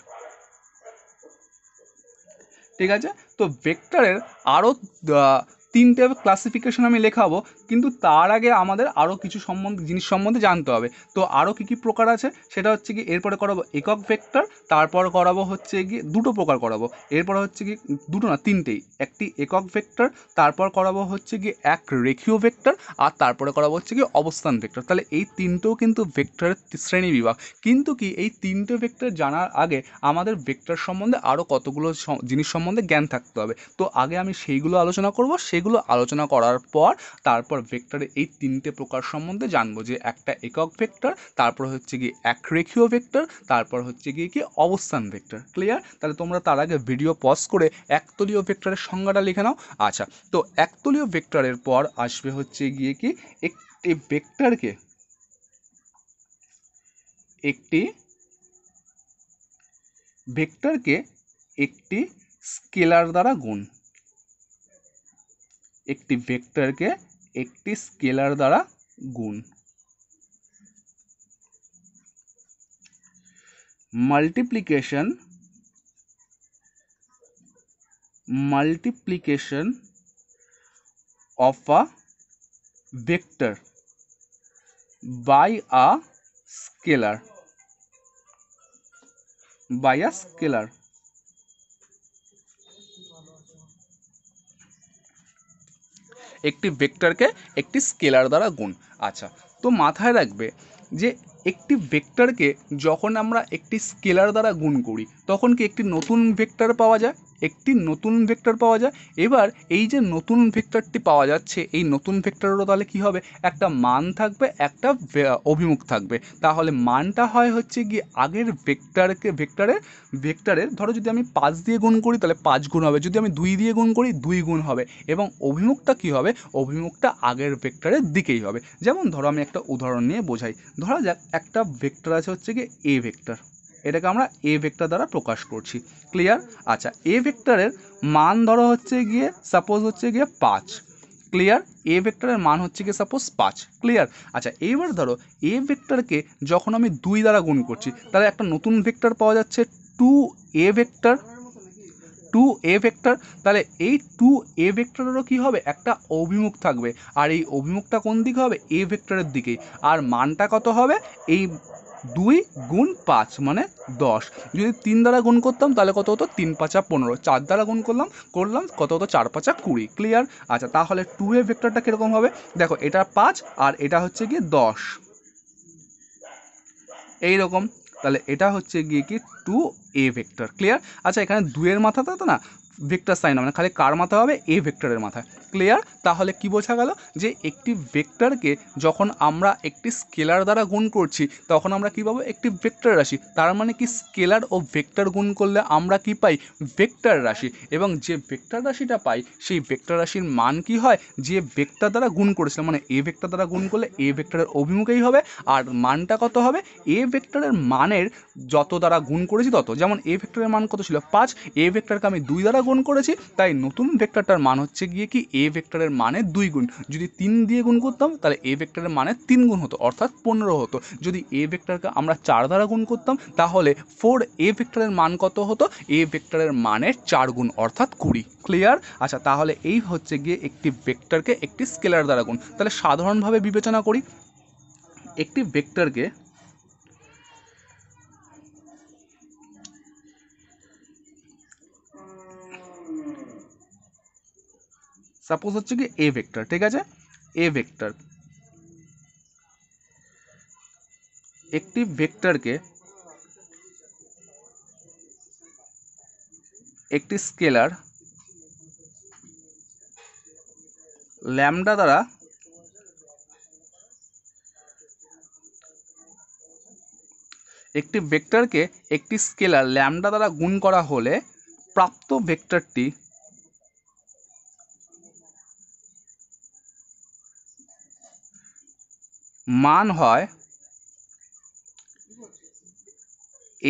ঠিক আছে। তো ভেক্টরের আরও তিনটে ক্লাসিফিকেশন আমি লেখাবো, কিন্তু তার আগে আমাদের আরও কিছু জিনিস সম্বন্ধে জানতে হবে। তো আরও কী কী প্রকার আছে সেটা হচ্ছে কি, এরপরে করাবো একক ভেক্টর, তারপর করাবো হচ্ছে কি দুটো প্রকার করাবো, এরপরে হচ্ছে কি দুটো না তিনটেই, একটি একক ভেক্টর, তারপর করাবো হচ্ছে কি এক রেখীয় ভেক্টর, আর তারপরে করাবো হচ্ছে কি অবস্থান ভেক্টর। তাহলে এই তিনটেও কিন্তু ভেক্টরের শ্রেণী বিভাগ। কিন্তু কি এই তিনটে ভেক্টর জানার আগে আমাদের ভেক্টর সম্বন্ধে আরও কতগুলো জিনিস সম্বন্ধে জ্ঞান থাকতে হবে। তো আগে আমি সেইগুলো আলোচনা করব, সেগুলো আলোচনা করার পর তারপর ভেক্টরের এই তিনটে প্রকার সম্বন্ধে জানবো, যে একটা একক ভেক্টর, তারপর হচ্ছে কি এক রেখীয় ভেক্টর, তারপর হচ্ছে গিয়ে কি অবস্থান ভেক্টর। ক্লিয়ার? তাহলে তোমরা তার আগে ভিডিও পজ করে একতলীয় ভেক্টরের সংজ্ঞাটা লিখে নাও। আচ্ছা, তো একতলীয় ভেক্টরের পর আসবে হচ্ছে গিয়ে কি একটি ভেক্টরকে একটি ভেক্টরকে একটি স্কেলার দ্বারা গুণ, একটি ভেক্টরকে একটি স্কেলার দ্বারা গুণ। Multiplication of a vector by a scalar, একটি ভেক্টরকে একটি স্কেলার দ্বারা গুণ। আচ্ছা, তো মাথায় রাখবে যে একটি ভেক্টরকে যখন আমরা একটি স্কেলার দ্বারা গুণ করি তখন কি একটি নতুন ভেক্টর পাওয়া যায়, এবার এই যে নতুন ভেক্টরটি পাওয়া যাচ্ছে, এই নতুন ভেক্টরেরও তাহলে কী হবে, একটা মান থাকবে, একটা অভিমুখ থাকবে। তাহলে মানটা হয় হচ্ছে গিয়ে আগের ভেক্টরের ধরো যদি আমি 5 দিয়ে গুণ করি তাহলে 5 গুণ হবে, যদি আমি 2 দিয়ে গুণ করি 2 গুণ হবে, এবং অভিমুখটা কী হবে, অভিমুখটা আগের ভেক্টরের দিকেই হবে। যেমন ধরো আমি একটা উদাহরণ নিয়ে বোঝাই। ধরা যাক একটা ভেক্টর আছে হচ্ছে গিয়ে এ ভেক্টর, এটাকে আমরা এ ভেক্টর দ্বারা প্রকাশ করছি। ক্লিয়ার? আচ্ছা, এ ভেক্টরের মান ধরো হচ্ছে গিয়ে সাপোজ হচ্ছে গিয়ে 5। ক্লিয়ার? এ ভেক্টরের মান হচ্ছে গিয়ে সাপোজ 5। ক্লিয়ার? আচ্ছা, এইবার ধরো এ ভেক্টরকে যখন আমি 2 দ্বারা গুণ করছি তাহলে একটা নতুন ভেক্টর পাওয়া যাচ্ছে 2a ভেক্টর। তাহলে এই 2a ভেক্টরেরও কী হবে, একটা অভিমুখ থাকবে, আর এই অভিমুখটা কোন দিকে হবে, এ ভেক্টরের দিকেই। আর মানটা কত হবে, এই 2 গুণ 5 মানে 10। যদি 3 দ্বারা গুণ করতাম তাহলে কত হতো, 3 5 15। 4 দ্বারা গুণ করলাম কত হতো, 4 5 20। ক্লিয়ার? আচ্ছা, তাহলে 2a ভেক্টরটা কীরকম হবে, দেখো এটা 5 আর এটা হচ্ছে কি 10, এইরকম। তাহলে এটা হচ্ছে গিয়ে কি 2a ভেক্টর। ক্লিয়ার? আচ্ছা, এখানে 2 এর মাথাতে তো না ভেক্টর সাইন হবে না, খালি কার মাথা হবে, এ ভেক্টরের মাথায়। ক্লিয়ার? তাহলে কি বোঝা গেল, যে একটি ভেক্টরকে যখন আমরা একটি স্কেলার দ্বারা গুণ করছি তখন আমরা কী পাবো, একটি ভেক্টর রাশি। তার মানে কি স্কেলার ও ভেক্টর গুণ করলে আমরা কি পাই, ভেক্টর রাশি। এবং যে ভেক্টর রাশিটা পাই সেই ভেক্টর রাশির মান কি হয়, যে ভেক্টর দ্বারা গুণ করেছিলাম, মানে এ ভেক্টর দ্বারা গুণ করলে এ ভেক্টরের অভিমুখেই হবে, আর মানটা কত হবে, এ ভেক্টরের মানের যত দ্বারা গুণ করেছি তত। যেমন এ ভেক্টরের মান কত ছিল, 5, এ ভেক্টরকে আমি 2 দ্বারা গুণ করেছি, তাই নতুন ভেক্টরটার মান হচ্ছে গিয়ে কি এ ভেক্টরের মানের 2 গুণ। যদি 3 দিয়ে গুণ করতাম তাহলে এ ভেক্টরের মানের 3 গুণ হতো, অর্থাৎ 15 হতো। যদি এ ভেক্টরকে আমরা 4 দ্বারা গুণ করতাম তাহলে 4 এ ভেক্টরের মান কত হতো, এ ভেক্টরের মানের 4 গুণ অর্থাৎ 20। ক্লিয়ার? আচ্ছা, তাহলে এই হচ্ছে গিয়ে একটি ভেক্টরকে একটি স্কেলার দ্বারা গুণ। তাহলে সাধারণভাবে বিবেচনা করি, একটি ভেক্টরকে সাপোজ হচ্ছে কি এ ভেক্টর, ঠিক আছে, এ ভেক্টর, একটি ভেক্টরকে একটি স্কেলার ল্যামডা দ্বারা একটি ভেক্টরকে একটি স্কেলার ল্যামডা দ্বারা গুণ করা হলে প্রাপ্ত ভেক্টরটি মান হয়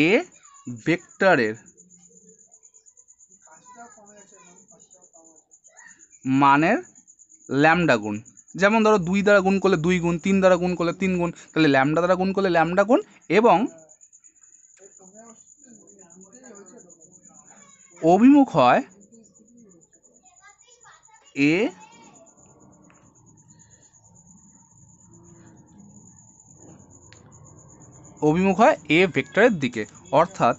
এ ভেক্টরের মানের ল্যামডা গুণ। যেমন ধরো 2 দ্বারা গুণ করলে 2 গুণ, 3 দ্বারা গুণ করলে 3 গুণ, তাহলে ল্যামডা দ্বারা গুণ করলে ল্যামডা গুণ, এবং অভিমুখ হয় এ অভিমুখ হয় এ ভেক্টরের দিকে। অর্থাৎ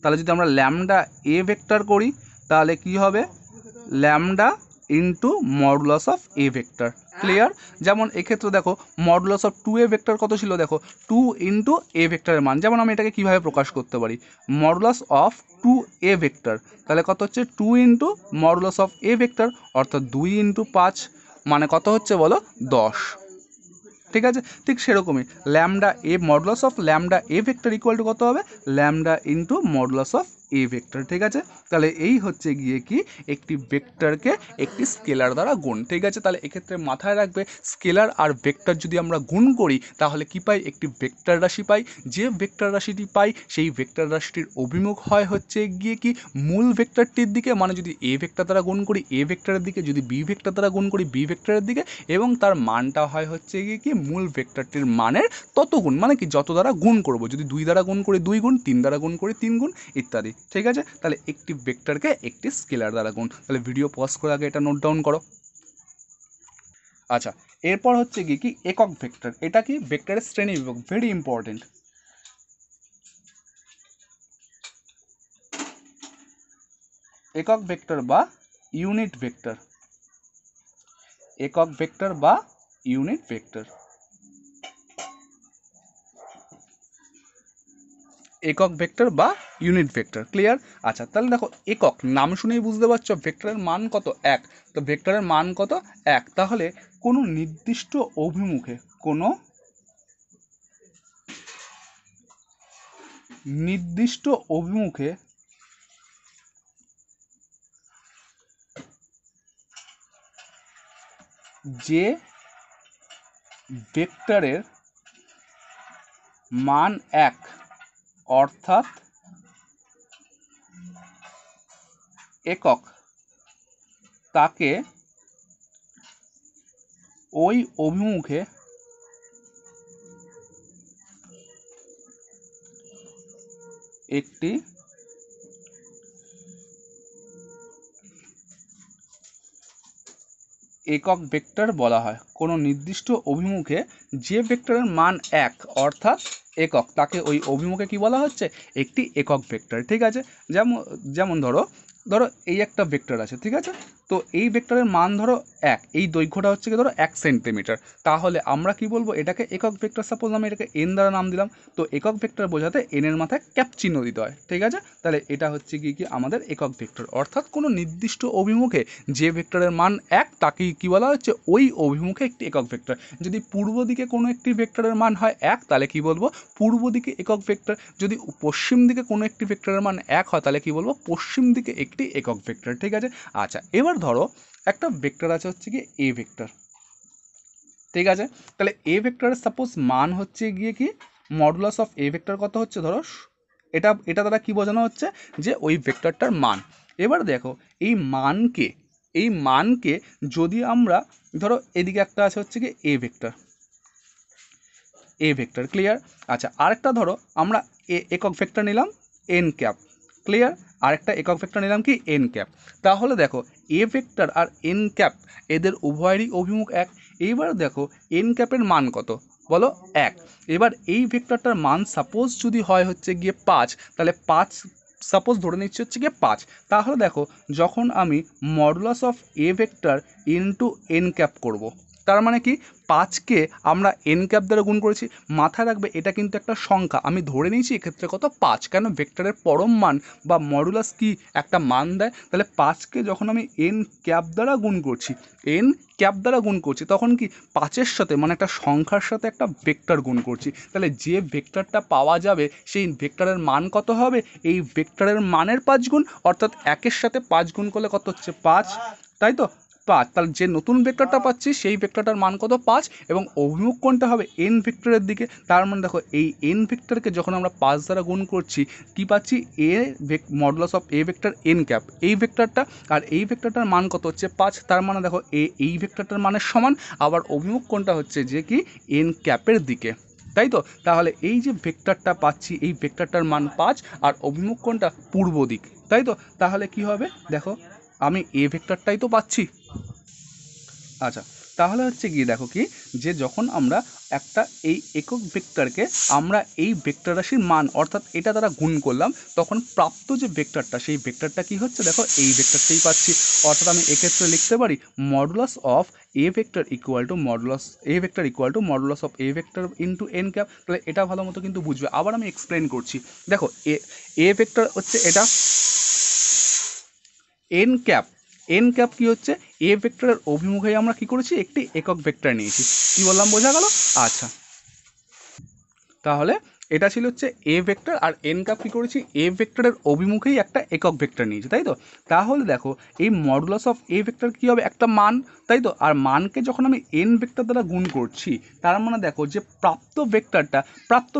তাহলে যদি আমরা ল্যামডা এ ভেক্টর করি তাহলে কি হবে, lambda into modulus of A vector. Clear? যেমন এক্ষেত্রে দেখো মডুলাস অফ 2a ভেক্টর কত ছিল, দেখো 2 ইন্টু এ ভেক্টরের মান। যেমন আমি এটাকে কীভাবে প্রকাশ করতে পারি, মডুলাস অফ 2a ভেক্টর, তাহলে কত হচ্ছে 2 into modulus of A vector, অর্থাৎ 2 ইন্টু 5, মানে কত হচ্ছে বলো, 10। ঠিক আছে, ঠিক সেরকমই lambda A modulus of lambda A vector equal to কত হবে, lambda into modulus of A vector. ঠিক আছে, তাহলে এই হচ্ছে গিয়ে কি একটি ভেক্টরকে একটি স্কেলার দ্বারা গুণ। ঠিক আছে, তাহলে এক্ষেত্রে মাথায় রাখবে স্কেলার আর ভেক্টর যদি আমরা গুণ করি তাহলে কি পাই, একটি ভেক্টর রাশি পাই। যে ভেক্টর রাশিটি পাই সেই ভেক্টর রাশিটির অভিমুখ হয় হচ্ছে গিয়ে কি মূল ভেক্টরটির দিকে, মানে যদি এ ভেক্টর দ্বারা গুণ করি এ ভেক্টরের দিকে, যদি বি ভেক্টর দ্বারা গুণ করি বি ভেক্টরের দিকে, এবং তার মানটা হয় হচ্ছে গিয়ে কি মূল ভেক্টরটির মানের তত গুণ, মানে কি যত দ্বারা গুণ করব, যদি 2 দ্বারা গুণ করি 2 গুণ, 3 দ্বারা গুণ করি 3 গুণ ইত্যাদি। ঠিক আছে, তাহলে একটি ভেক্টরকে একটি স্কেলার দ্বারা গুণ। তাহলে ভিডিও পজ করে আগে এটা নোট ডাউন করো। আচ্ছা, এরপর হচ্ছে কি একক ভেক্টর। এটা কি ভেক্টরের শ্রেণী বিভাগ, ভেরি ইম্পর্টেন্ট। একক ভেক্টর বা ইউনিট ভেক্টর, একক ভেক্টর বা ইউনিট ভেক্টর, একক ভেক্টর বা ইউনিট ভেক্টর। ক্লিয়ার? আচ্ছা, তাহলে দেখো একক নাম শুনেই বুঝতে পারছো ভেক্টরের মান কত, 1। তো ভেক্টরের মান কত, 1। তাহলে কোনো নির্দিষ্ট অভিমুখে, কোনো নির্দিষ্ট অভিমুখে যে ভেক্টরের মান 1, অর্থাৎ একক, তাকে ওই অভিমুখে একটি একক ভেক্টর বলা হয়। কোনো নির্দিষ্ট অভিমুখে যে ভেক্টরের মান 1, অর্থাৎ একক, তাকে ওই অভিমুখে কি বলা হচ্ছে, একটি একক ভেক্টর। ঠিক আছে, যেমন যেমন ধরো ধরো এই একটা ভেক্টর আছে, ঠিক আছে, তো এই ভেক্টরের মান ধরো 1, এই দৈর্ঘ্যটা হচ্ছে কি ধরো 1 সেন্টিমিটার, তাহলে আমরা কি বলবো, এটাকে একক ভেক্টর। সাপোজ আমি এটাকে এন দ্বারা নাম দিলাম, তো একক ভেক্টর বোঝাতে এনের মাথায় ক্যাপ চিহ্ন দিতে হয়। ঠিক আছে, তাহলে এটা হচ্ছে কি আমাদের একক ভেক্টর, অর্থাৎ কোনো নির্দিষ্ট অভিমুখে যে ভেক্টরের মান 1 তাকেই কি বলা হচ্ছে, ওই অভিমুখে একটি একক ভেক্টর। যদি পূর্ব দিকে কোনো একটি ভেক্টরের মান হয় 1 তাহলে কি বলবো, পূর্ব দিকে একক ভেক্টর। যদি পশ্চিম দিকে কোনো একটি ভেক্টরের মান 1 হয় তাহলে কি বলবো, পশ্চিম দিকে একটি একক ভেক্টর। ঠিক আছে, আচ্ছা এবার ধরো একটা ভেক্টর আছে হচ্ছে কি এ ভেক্টর। ঠিক আছে, তাহলে এ ভেক্টরের সাপোজ মান হচ্ছে গিয়ে কি মডুলাস অফ এ ভেক্টর কত হচ্ছে, ধরো এটা এটা দ্বারা কি বোঝানো হচ্ছে, যে ওই ভেক্টরটার মান। এবার দেখো এই মানকে যদি আমরা ধরো এদিকে একটা আছে হচ্ছে কি এ ভেক্টর, এ ভেক্টর। ক্লিয়ার? আচ্ছা, আরেকটা ধরো আমরা একক ভেক্টর নিলাম এন ক্যাপ। ক্লিয়ার? আরেকটা একক ভেক্টর নিলাম কি এন ক্যাপ। তাহলে দেখো এ ভেক্টর আর এন ক্যাপ এদের উভয়েরই অভিমুখ 1। এইবার দেখো এন ক্যাপের মান কত বলো, 1। এবার এই ভেক্টরটার মান সাপোজ যদি হয় হচ্ছে গিয়ে 5, তাহলে 5 সাপোজ ধরে নিচ্ছি হচ্ছে গিয়ে 5, তাহলে দেখো যখন আমি modulus of A vector into N cap করবো, তার মানে কি 5কে আমরা এন ক্যাপ দ্বারা গুণ করেছি। মাথায় রাখবে এটা কিন্তু একটা সংখ্যা, আমি ধরে নিয়েছি এক্ষেত্রে কত 5, কেন ভেক্টরের পরম মান বা মডুলাস কি একটা মান দেয়, তাহলে 5কে যখন আমি এন ক্যাপ দ্বারা গুণ করছি, এন ক্যাপ দ্বারা গুণ করছি, তখন কি 5-এর সাথে মানে একটা সংখ্যার সাথে একটা ভেক্টর গুণ করছি, তাহলে যে ভেক্টরটা পাওয়া যাবে সেই ভেক্টরের মান কত হবে, এই ভেক্টরের মানের 5 গুণ, অর্থাৎ 1-এর সাথে 5 গুণ করলে কত হচ্ছে 5, তাই তো 5, তাহলে যে নতুন ভেক্টরটা পাচ্ছি সেই ভেক্টরটার মান কত 5, এবং অভিমুখ কোণটা হবে এন ভেক্টরের দিকে। তার মানে দেখো এই এন ভেক্টরকে যখন আমরা 5 দ্বারা গুণ করছি কি পাচ্ছি, modulus of A vector N cap এই ভেক্টরটা, আর এই ভেক্টরটার মান কত হচ্ছে 5, তার মানে দেখো এই ভেক্টরটার মানের সমান, আবার অভিমুখ কোণটা হচ্ছে যে কি এন ক্যাপের দিকে, তাই তো। তাহলে এই যে ভেক্টরটা পাচ্ছি এই ভেক্টরটার মান 5 আর অভিমুখ কোণটা পূর্ব দিক, তাই তো। তাহলে কি হবে দেখো, আমি এ ভেক্টরটাই তো পাচ্ছি। আচ্ছা, তাহলে হচ্ছে গিয়ে দেখো কি, যে যখন আমরা একটা এই একক ভেক্টরকে আমরা এই ভেক্টর রাশির মান অর্থাৎ এটা দ্বারা গুণ করলাম, তখন প্রাপ্ত যে ভেক্টরটা সেই ভেক্টরটা কি হচ্ছে দেখো এই ভেক্টরটাই পাচ্ছি। অর্থাৎ আমি এক্ষেত্রে লিখতে পারি modulus of A vector equal two modulus of A vector into N cap. তাহলে এটা ভালো মতো কিন্তু বুঝবে। আবার আমি এক্সপ্লেন করছি, দেখো এ ভেক্টর হচ্ছে এটা, এন ক্যাপ, এন ক্যাপ কী হচ্ছে, এ ভেক্টরের অভিমুখে আমরা কি করেছি একটি একক ভেক্টর নিয়েছি। কি বললাম বোঝা গেল? আচ্ছা, তাহলে এটা ছিল হচ্ছে এ ভেক্টর, আর এন ক্যাপ কী করেছি এ ভেক্টরের অভিমুখেই একটা একক ভেক্টর নিয়েছি, তাই তো। তাহলে দেখো এই মডুলাস অফ এ ভেক্টর কী হবে, একটা মান, তাই তো। আর মানকে যখন আমি এন ভেক্টর দ্বারা গুণ করছি, তার মানে দেখো যে প্রাপ্ত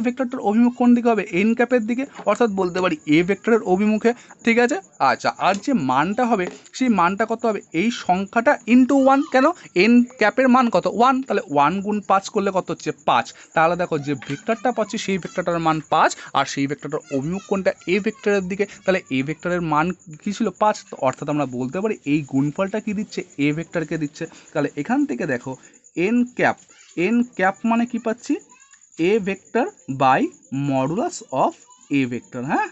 ভেক্টরটার অভিমুখ কোন দিকে হবে, এন ক্যাপের দিকে, অর্থাৎ বলতে পারি এ ভেক্টরের অভিমুখে, ঠিক আছে। আচ্ছা, আর যে মানটা হবে সেই মানটা কত হবে, এই সংখ্যাটা ইন্টু 1, কেন এন ক্যাপের মান কত 1, তাহলে 1 গুণ 5 করলে কত হচ্ছে 5। তাহলে দেখো যে ভেক্টরটা পাচ্ছি সেই ভেক্টরটার মান 5, আর সেই ভেক্টরটার অভিমুখ কোনটা এ ভেক্টরের দিকে, তাহলে এ ভেক্টরের মান কী ছিল 5, অর্থাৎ আমরা বলতে পারি এই গুণফলটা কি দিচ্ছে এ ভেক্টরকে দিচ্ছে। তাহলে এখান থেকে দেখো এন ক্যাপ মানে কি পাচ্ছি A vector by modulus of A vector, হ্যাঁ,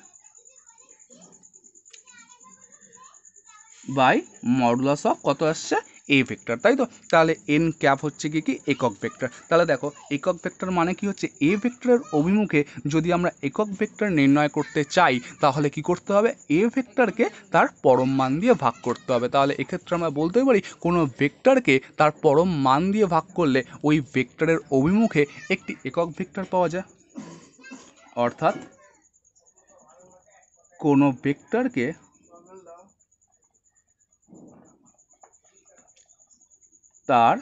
বাই মডুলাস অফ কত আসছে এ ভেক্টর, তাই তো। তাহলে এন ক্যাপ হচ্ছে কি একক ভেক্টর। তাহলে দেখো একক ভেক্টর মানে কি হচ্ছে এ ভেক্টরের অভিমুখে যদি আমরা একক ভেক্টর নির্ণয় করতে চাই তাহলে কি করতে হবে, এ ভেক্টরকে তার পরম মান দিয়ে ভাগ করতে হবে। তাহলে এক্ষেত্রে আমরা বলতে পারি কোনো ভেক্টরকে তার পরম মান দিয়ে ভাগ করলে ওই ভেক্টরের অভিমুখে একটি একক ভেক্টর পাওয়া যায়। অর্থাৎ কোনো ভেক্টরকে তার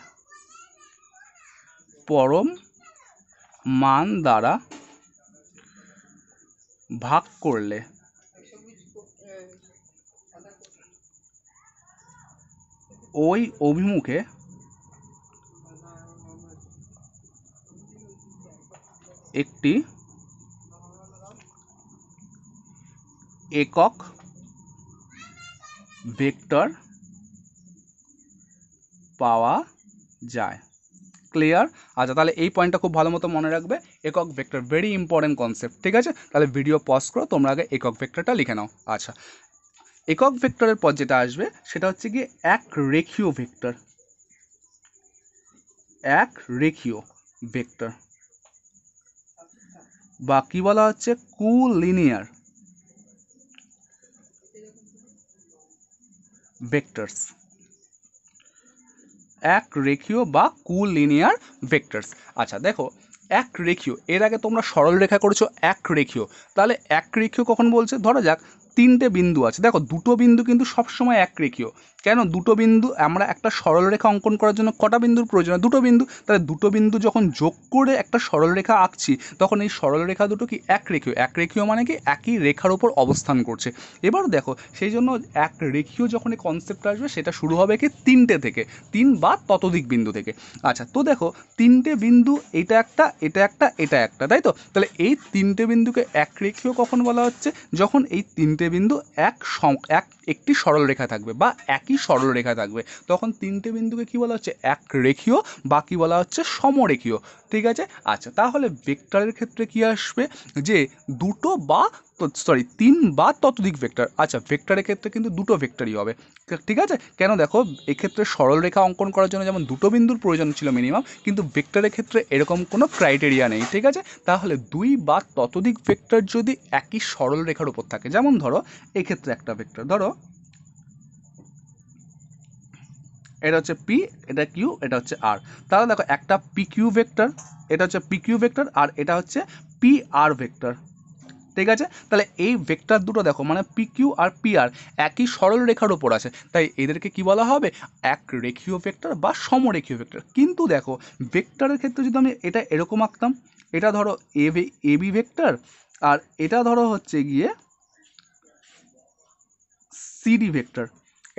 পরম মান দ্বারা ভাগ করলে ওই অভিমুখে একটি একক ভেক্টর পাওয়া যায়। ক্লিয়ার? আচ্ছা, তাহলে এই পয়েন্টটা খুব ভালো মতো মনে রাখবে, একক ভেক্টর ভেরি ইম্পর্টেন্ট কনসেপ্ট, ঠিক আছে। তাহলে ভিডিও পজ করো, তোমরা আগে একক ভেক্টরটা লিখে নাও। আচ্ছা, একক ভেক্টরের পর যেটা আসবে সেটা হচ্ছে গিয়ে এক রেখীয় ভেক্টর বা কি বলা হচ্ছে কুলিনিয়ার ভেক্টরস, এক রেখীয় বা কুলিনিয়ার ভেক্টরস। আচ্ছা দেখো, এক রেখীয়, এর আগে তোমরা সরল রেখা করেছো এক রেখীয়, তাহলে এক রেখীয় কখন বলছে, ধরা যাক 3টে বিন্দু আছে, দেখো দুটো বিন্দু কিন্তু সবসময় এক রেখীয়, কেন দুটো বিন্দু, আমরা একটা সরল রেখা অঙ্কন করার জন্য কটা বিন্দুর প্রয়োজন, দুটো বিন্দু, তাহলে দুটো বিন্দু যখন যোগ করে একটা সরল রেখা আঁকছি তখন এই সরল রেখা দুটো কি এক রেখীয় মানে কি একই রেখার উপর অবস্থান করছে। এবার দেখো সেই জন্য এক রেখীয় যখন এই কনসেপ্ট আসবে সেটা শুরু হবে কি 3টে থেকে, 3 বা ততোধিক বিন্দু থেকে। আচ্ছা, তো দেখো 3টে বিন্দু, এটা একটা, তাই তো। তাহলে এই 3টে বিন্দুকে এক রেখীয় কখন বলা হচ্ছে, যখন এই 3টে বিন্দু একটি সরল রেখা থাকবে বা একই একই সরলরেখায় থাকবে, তখন তিনটে বিন্দুকে কি বলা হচ্ছে এক রেখীয় বা কি বলা হচ্ছে সমরেখীয়। ঠিক আছে, আচ্ছা তাহলে ভেক্টরের ক্ষেত্রে কি আসবে, যে দুটো বা তিন বা ততোধিক ভেক্টর। আচ্ছা ভেক্টরের ক্ষেত্রে কিন্তু দুটো ভেক্টরই হবে। ঠিক আছে, কেন দেখো এক্ষেত্রে সরলরেখা অঙ্কন করার জন্য যেমন দুটো বিন্দুর প্রয়োজন ছিল মিনিমাম, কিন্তু ভেক্টরের ক্ষেত্রে এরকম কোনো ক্রাইটেরিয়া নেই। ঠিক আছে, তাহলে দুই বা ততোধিক ভেক্টর যদি একই সরলরেখার উপর থাকে, যেমন ধরো এক্ষেত্রে একটা ভেক্টর, ধরো এটা হচ্ছে পি, এটা কিউ, এটা হচ্ছে আর। তাহলে দেখো একটা পি কিউ ভেক্টর, এটা হচ্ছে পি কিউ ভেক্টর, আর এটা হচ্ছে পি আর ভেক্টর। ঠিক আছে, তাহলে এই ভেক্টর দুটো দেখো মানে P Q R P R একই সরল রেখার ওপর আছে, তাই এদেরকে কি বলা হবে, এক রেখীয় ভেক্টর বা সমরেখীয় ভেক্টর। কিন্তু দেখো ভেক্টরের ক্ষেত্রে যদি আমি এটা এরকম আঁকতাম, এটা ধরো এ বি ভেক্টর, আর এটা ধরো হচ্ছে গিয়ে সিডি ভেক্টর,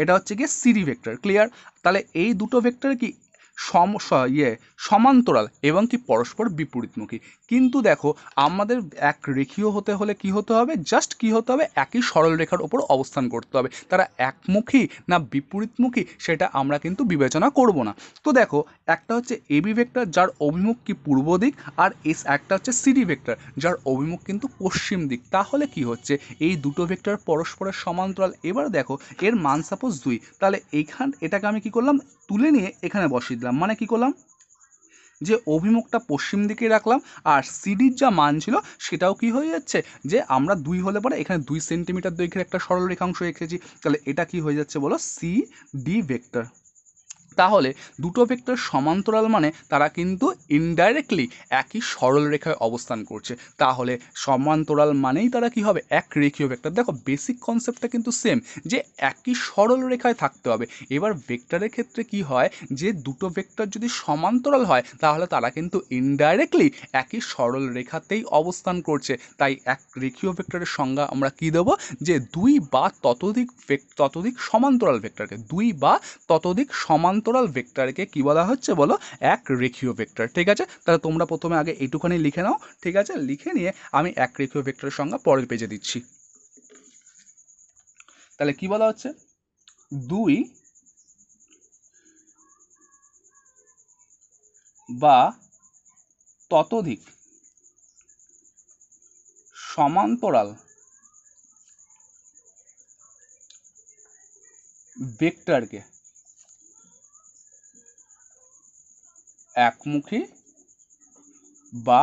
এটা হচ্ছে গিয়ে সিডি ভেক্টর। ক্লিয়ার, তাহলে এই দুটো ভেক্টর কি সমান্তরাল এবং কি পরস্পর বিপরীতমুখী। কিন্তু দেখো আমাদের এক রেখীয় হতে হলে কি হতে হবে, জাস্ট কি হতে হবে, একই সরল রেখার ওপর অবস্থান করতে হবে। তারা একমুখী না বিপরীতমুখী সেটা আমরা কিন্তু বিবেচনা করব না। তো দেখো একটা হচ্ছে এবি ভেক্টর যার অভিমুখ কি পূর্ব দিক, আর একটা হচ্ছে সিডি ভেক্টর যার অভিমুখ কিন্তু পশ্চিম দিক। তাহলে কি হচ্ছে, এই দুটো ভেক্টর পরস্পরের সমান্তরাল। এবার দেখো এর মান সাপোজ 2, তাহলে এটাকে আমি কি করলাম, তুলে নিয়ে এখানে বসিয়ে দিলাম, মানে কি করলাম, যে অভিমুখটা পশ্চিম দিকে রাখলাম, আর সিডির যা মান ছিল সেটাও কি হয়ে যাচ্ছে, যে আমরা 2 হলে পরে এখানে 2 সেন্টিমিটার দৈর্ঘ্যের একটা সরল রেখাংশ এঁকেছি, তাহলে এটা কি হয়ে যাচ্ছে বলো, সি ডি ভেক্টর। তাহলে দুটো ভেক্টর সমান্তরাল মানে তারা কিন্তু ইনডাইরেক্টলি একই সরল রেখায় অবস্থান করছে। তাহলে সমান্তরাল মানেই তারা কি হবে, এক রেখীয় ভেক্টর। দেখো বেসিক কনসেপ্টটা কিন্তু সেম, যে একই সরল রেখায় থাকতে হবে। এবার ভেক্টরের ক্ষেত্রে কি হয়, যে দুটো ভেক্টর যদি সমান্তরাল হয় তাহলে তারা কিন্তু ইনডাইরেক্টলি একই সরল রেখাতেই অবস্থান করছে। তাই এক রেখীয় ভেক্টরের সংজ্ঞা আমরা কি দেবো, যে দুই বা ততোধিক সমান্তরাল ভেক্টরকে, দুই বা ততোধিক সমান্তরাল ভেক্টরকে কি বলা হচ্ছে বলো, এক রেখীয় ভেক্টর। ঠিক আছে, তাহলে তোমরা প্রথমে আগে এইটুখানি লিখে নাও। ঠিক আছে, লিখে নিয়ে আমি এক রেখীয় ভেক্টরের সংজ্ঞা পরের পেজে দিচ্ছি। তাহলে কি বলা হচ্ছে, দুই বা ততোধিক সমান্তরাল ভেক্টরকে একমুখী বা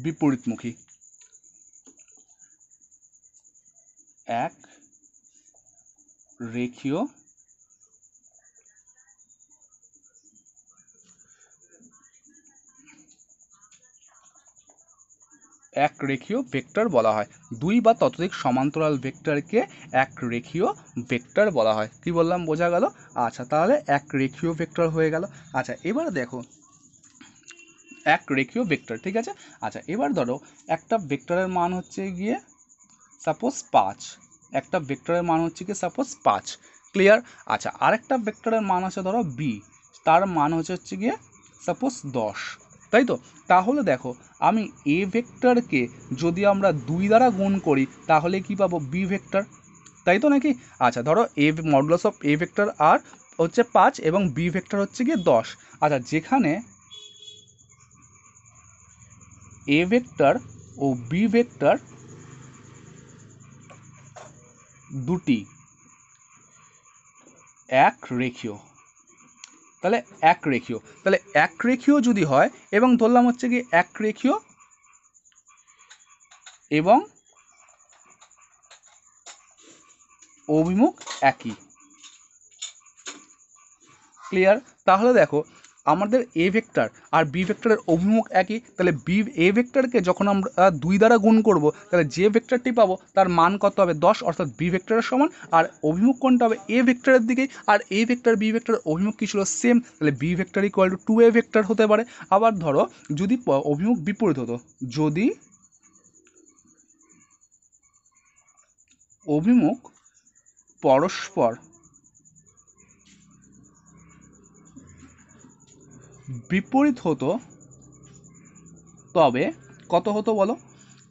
বিপরীতমুখী। এক রেখীয় এক রেখীয় ভেক্টর বলা হয়। দুই বা ততোধিক সমান্তরাল ভেক্টরকে এক রেখীয় ভেক্টর বলা হয়। কি বললাম, বোঝা গেল? আচ্ছা তাহলে এক রেখীয় ভেক্টর হয়ে গেল। আচ্ছা এবার দেখো এক রেখীয় ভেক্টর, ঠিক আছে। আচ্ছা এবার ধরো একটা ভেক্টরের মান হচ্ছে গিয়ে সাপোজ 5, একটা ভেক্টরের মান হচ্ছে গিয়ে সাপোজ 5। ক্লিয়ার? আচ্ছা আরেকটা ভেক্টরের মান আছে ধরো বি, তার মান হচ্ছে গিয়ে সাপোজ 10, তাই তো? তাহলে দেখো আমি এ ভেক্টরকে যদি আমরা 2 দ্বারা গুণ করি তাহলে কি পাবো, বি ভেক্টর, তাই তো নাকি? আচ্ছা ধরো এ মডুলাস অফ এ ভেক্টর আর হচ্ছে 5 এবং বি ভেক্টর হচ্ছে গিয়ে 10। আচ্ছা যেখানে এ ভেক্টর ও বি ভেক্টর দুটি এক রেখীয়, তাহলে এক রেখীয়, তাহলে এক রেখীয় যদি হয় এবং ধরলাম হচ্ছে কি এক রেখীয় এবং অভিমুখ একই। ক্লিয়ার? তাহলে দেখো আমাদের এ ভেক্টর আর বি ভেক্টরের অভিমুখ একই, তাহলে এ ভেক্টরকে যখন আমরা 2 দ্বারা গুণ করব তাহলে যে ভেক্টরটি পাবো তার মান কত হবে, 10, অর্থাৎ বি ভেক্টরের সমান। আর অভিমুখ কোনটা হবে, এ ভেক্টরের দিকেই। আর এ ভেক্টর বি ভেক্টরের অভিমুখ কি ছিল, সেম, তাহলে B vector equal to 2 A vector হতে পারে। আবার ধরো যদি অভিমুখ বিপরীত হতো, যদি অভিমুখ পরস্পর বিপরীত হতো তবে কত হতো বলো,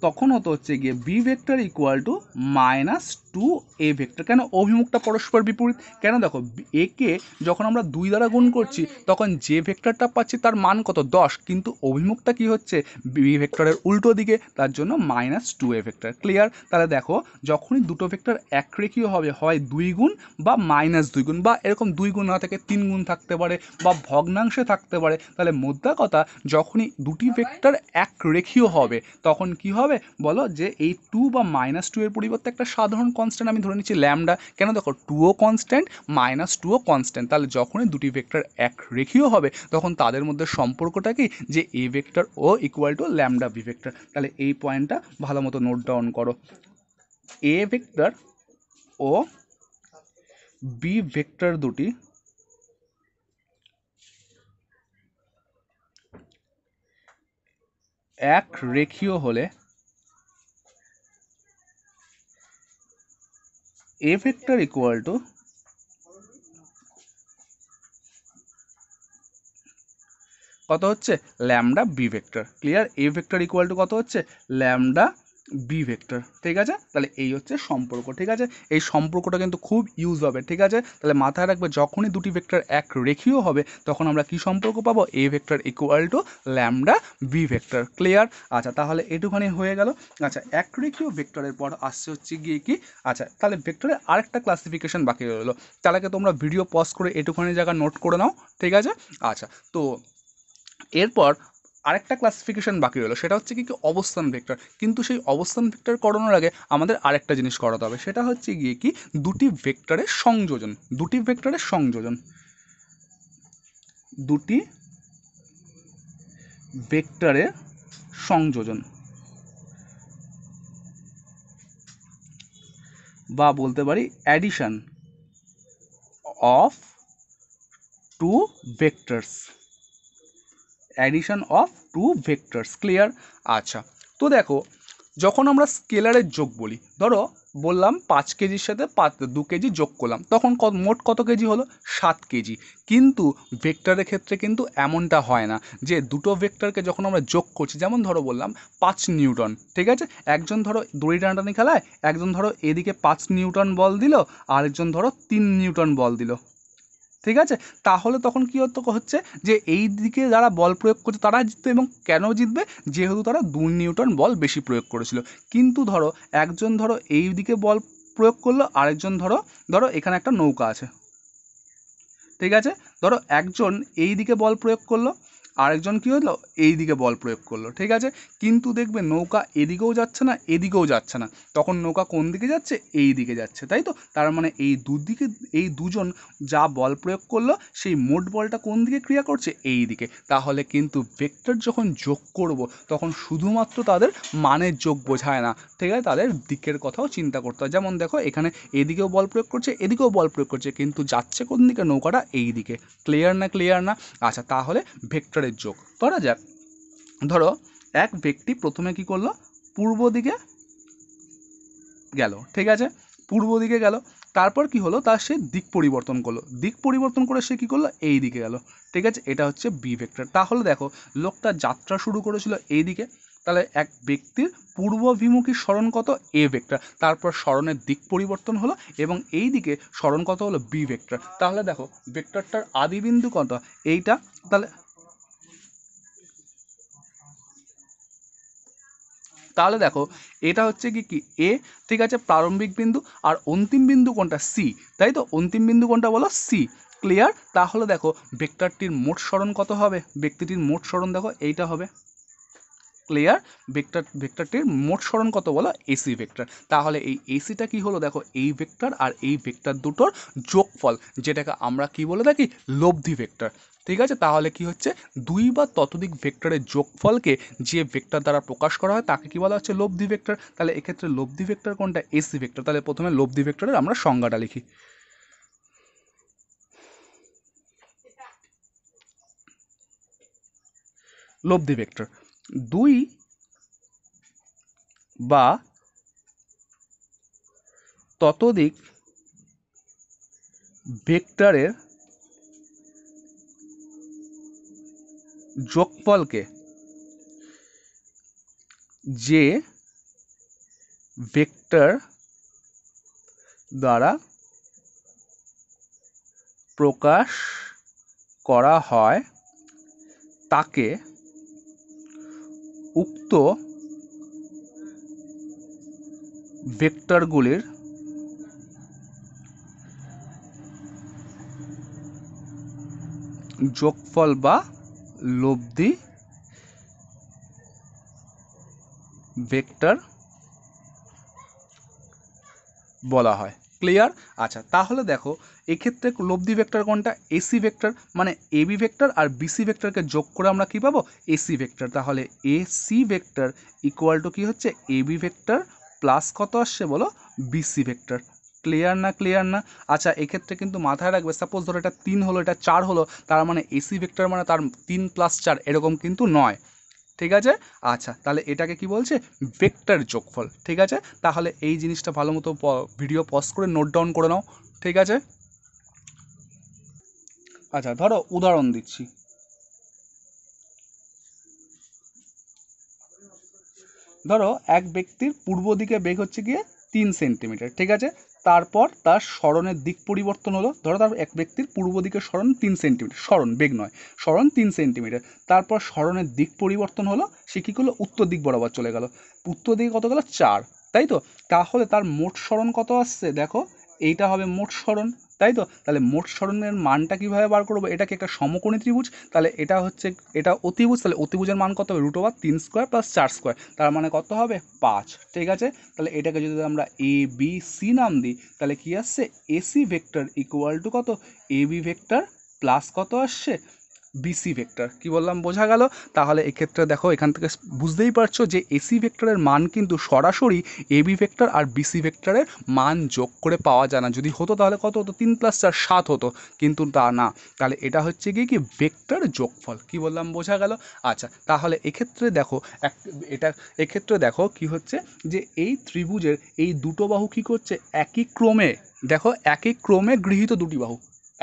তখন হতো হচ্ছে গিয়ে B vector equal to minus two A vector. কেন? অভিমুখটা পরস্পর বিপরীত। কেন? দেখো একে যখন আমরা 2 দ্বারা গুণ করছি তখন যে ভেক্টরটা পাচ্ছি তার মান কত? 10, কিন্তু অভিমুখটা কি হচ্ছে? বি ভেক্টরের উল্টো দিকে, তার জন্য minus two A vector. Clear? তাহলে দেখো যখনই দুটো ভেক্টর একরেখীয় হবে, হয় 2 গুণ বা মাইনাস 2 গুণ, বা এরকম 2 গুণ না থেকে 3 গুণ থাকতে পারে, বা ভগ্নাংশে থাকতে পারে, তাহলে মোদ্দা কথা যখনই দুটি ভেক্টর একরেখীয় হবে তখন কি হবে বলো, যে এই 2 বা মাইনাস 2 এর পরিবর্তে একটা সাধারণ কনস্ট্যান্ট আমি ধরে নিচ্ছি ল্যামডা। কেন? দেখো 2ও কনস্ট্যান্ট, মাইনাস 2ও কনস্ট্যান্ট, তাহলে যখনই দুটি ভেক্টর একরেখীয় হবে তখন তাদের মধ্যে সম্পর্কটা কি, যে এ ভেক্টর ও equal to lambda B vector. তাহলে এই পয়েন্টটা ভালো মতো নোট ডাউন করো। এ ভেক্টর ও বি ভেক্টর দুটি এক রেখীয় হলে এ ভেক্টর ইকুয়াল টু কত হচ্ছে? Lambda B vector. Clear? A vector equal to কত হচ্ছে? Lambda B vector. ঠিক আছে? তাহলে এই হচ্ছে সম্পর্ক। ঠিক আছে? এই সম্পর্কটা কিন্তু খুব ইউজ হবে। ঠিক আছে? তাহলে মাথায় রাখবে যখনই দুটি ভেক্টর এক রেখীয় হবে তখন আমরা কি সম্পর্ক পাবো? A vector equal to lambda B vector. Clear? আচ্ছা, তাহলে এটুখানি হয়ে গেল। আচ্ছা, এক রেখীয় ভেক্টরের পর আসছে হচ্ছে গিয়ে কি, আচ্ছা তাহলে ভেক্টরের আরেকটা ক্লাসিফিকেশন বাকি রইলো। তাহলে তোমরা ভিডিও পজ করে এটুখানি জায়গা নোট করে নাও। ঠিক আছে? আচ্ছা, তো এরপর আরেকটা ক্লাসিফিকেশন বাকি রইলো, সেটা হচ্ছে কি অবস্থান ভেক্টর। কিন্তু সেই অবস্থান ভেক্টর করানোর আগে আমাদের আরেকটা জিনিস করাতে হবে, সেটা হচ্ছে গিয়ে কি দুটি ভেক্টরের সংযোজন। দুটি ভেক্টরের সংযোজন, দুটি ভেক্টরের সংযোজন, বা বলতে পারি addition of two vectors. Addition of two vectors. Clear? আচ্ছা, তো দেখো যখন আমরা স্কেলারের যোগ বলি, ধরো বললাম 5 কেজির সাথে 2 কেজি যোগ করলাম, তখন মোট কত কেজি হলো? 7 কেজি। কিন্তু ভেক্টরের ক্ষেত্রে কিন্তু এমনটা হয় না, যে দুটো ভেক্টরকে যখন আমরা যোগ করছি, যেমন ধরো বললাম 5 নিউটন। ঠিক আছে? একজন ধরো দড়ি টানাটানি খেলায় একজন ধরো এদিকে 5 নিউটন বল দিল, আরেকজন ধরো 3 নিউটন বল দিল। ঠিক আছে? তাহলে তখন কী হচ্ছে, যে এই দিকে যারা বল প্রয়োগ করছে তারা জিতবে। এবং কেন জিতবে? যেহেতু তারা 2 নিউটন বল বেশি প্রয়োগ করেছিল। কিন্তু ধরো একজন ধরো এই দিকে বল প্রয়োগ করলো, আরেকজন ধরো ধরো এখানে একটা নৌকা আছে। ঠিক আছে? ধরো একজন এই দিকে বল প্রয়োগ করলো, আরেকজন কী হলো, এই দিকে বল প্রয়োগ করলো। ঠিক আছে? কিন্তু দেখবে নৌকা এদিকেও যাচ্ছে না, এদিকেও যাচ্ছে না। তখন নৌকা কোন দিকে যাচ্ছে? এই দিকে যাচ্ছে। তাই তো? তার মানে এই দুদিকে, এই দুজন যা বল প্রয়োগ করলো সেই মোট বলটা কোন দিকে ক্রিয়া করছে? এই দিকে। তাহলে কিন্তু ভেক্টর যখন যোগ করব তখন শুধুমাত্র তাদের মানের যোগ বোঝায় না। ঠিক আছে? তাদের দিকের কথাও চিন্তা করতে হয়। যেমন দেখো এখানে এদিকেও বল প্রয়োগ করছে, এদিকেও বল প্রয়োগ করছে, কিন্তু যাচ্ছে কোন দিকে? নৌকাটা এই দিকে। ক্লিয়ার না? ক্লিয়ার না? আচ্ছা, তাহলে ভেক্টরের যোগ করা যাক। ধরো এক ব্যক্তি প্রথমে কি করলো? পূর্ব দিকে গেল। ঠিক আছে? পূর্ব দিকে গেল, তারপর কি হলো, তার সে দিক পরিবর্তন করলো। দিক পরিবর্তন করে সে কি করলো? এই দিকে গেল। ঠিক আছে? এটা হচ্ছে বি ভেক্টর। তাহলে দেখো লোকটা যাত্রা শুরু করেছিল এই দিকে, তাহলে এক ব্যক্তির পূর্বভিমুখী সরণ কত? এ ভেক্টর। তারপর সরণের দিক পরিবর্তন হলো এবং এই দিকে সরণ কত হলো? B vector. তাহলে দেখো ভেক্টরটার আদিবিন্দু কত? এইটা। তাহলে তাহলে দেখো এটা হচ্ছে কি কি এ। ঠিক আছে? প্রারম্ভিক বিন্দু। আর অন্তিম বিন্দু কোনটা? সি। তাই তো? অন্তিম বিন্দু কোনটা বলো? সি। ক্লিয়ার? তাহলে দেখো ভেক্টরটির মোট সরণ কত হবে? ব্যক্তিটির মোট সরণ দেখো এইটা হবে। ক্লিয়ার? ভেক্টরটির মোট সরণ কত বলো? AC vector. তাহলে এই এসিটা কি হলো? দেখো এই ভেক্টর আর এই ভেক্টর দুটোর যোগফল, যেটাকে আমরা কি বলে থাকি? লব্ধি ভেক্টর। ঠিক আছে? তাহলে কি হচ্ছে, দুই বা ততোধিক ভেক্টরের যোগফলকে যে ভেক্টর দ্বারা প্রকাশ করা হয় তাকে কি বলা হচ্ছে? লব্ধি ভেক্টর। তাহলে এক্ষেত্রে লব্ধি ভেক্টর কোনটা? A C vector. তাহলে প্রথমে লব্ধি ভেক্টরের আমরা সংজ্ঞাটা লিখি। লব্ধি ভেক্টর দুই বা ততোধিক ভেক্টরের যোগফলকে যে ভেক্টর দ্বারা প্রকাশ করা হয় তাকে উক্ত ভেক্টরগুলির যোগফল বা লব্ধি ভেক্টর বলা হয়। ক্লিয়ার? আচ্ছা, তাহলে দেখো এক্ষেত্রে লব্ধি ভেক্টর কোনটা? এসি ভেক্টর, মানে এবি ভেক্টর আর বিসি ভেক্টরকে যোগ করে আমরা কি পাবো? A C vector. তাহলে এসি ভেক্টর ইকুয়াল টু কি হচ্ছে? এবি ভেক্টর প্লাস কত আসছে বলো? B C vector. ক্লিয়ার না? ক্লিয়ার না? আচ্ছা, এক্ষেত্রে কিন্তু মাথায় রাখবে, সাপোজ ধরো এটা 3 হলো, এটা 4 হলো, তার মানে এসি ভেক্টর মানে তার 3 + 4 এরকম কিন্তু নয়। ঠিক আছে? আচ্ছা, তাহলে এটাকে কি বলছে? ভেক্টর যোগফল। ঠিক আছে? তাহলে এই জিনিসটা ভালো মতো ভিডিও পজ করে নোট ডাউন করে নাও। ঠিক আছে? আচ্ছা, ধরো উদাহরণ দিচ্ছি। ধরো এক ব্যক্তির পূর্ব দিকে বেগ হচ্ছে গিয়ে 3 সেন্টিমিটার। ঠিক আছে? তারপর তার সরণের দিক পরিবর্তন হলো, ধরো তার এক ব্যক্তির পূর্ব দিকে সরণ 3 সেন্টিমিটার, সরণ বেগ নয়, সরণ 3 সেন্টিমিটার। তারপর সরণের দিক পরিবর্তন হলো, সে কী করলো? উত্তর দিক বরাবর চলে গেল। উত্তর দিকে কত গেল? 4, তাই তো? তাহলে তার মোট সরণ কত আসছে দেখো? এইটা হবে মোট সরণ, তাই তো? তাহলে মোট সরণের মানটা কীভাবে বার করবো? এটা কি একটা সমকোণী ত্রিভুজ? তাহলে এটা হচ্ছে, এটা অতিভুজ, তাহলে অতিভুজের মান কত হবে? √3² + 4², তার মানে কত হবে? 5। ঠিক আছে? তাহলে এটাকে যদি আমরা এ বি সি নাম দিই, তাহলে কি আসছে? এসি ভেক্টর ইকুয়াল টু কত? এবি ভেক্টর প্লাস কত আসছে? B C vector. কি বললাম বোঝা গেল? তাহলে এক্ষেত্রে দেখো এখান থেকে বুঝতেই পারছো যে এসি ভেক্টরের মান কিন্তু সরাসরি এবি ভেক্টর আর বিসি ভেক্টরের মান যোগ করে পাওয়া যায় না। যদি হতো তাহলে কত হতো? 3 + 4 7 হতো, কিন্তু তা না। তাহলে এটা হচ্ছে গিয়ে কি? ভেক্টর যোগফল। কি বললাম বোঝা গেল? আচ্ছা, তাহলে এক্ষেত্রে দেখো এটা এক্ষেত্রে দেখো কি হচ্ছে, যে এই ত্রিভুজের এই দুটো বাহু কি করছে? একই ক্রমে, দেখো একই ক্রমে গৃহীত দুটি বাহু,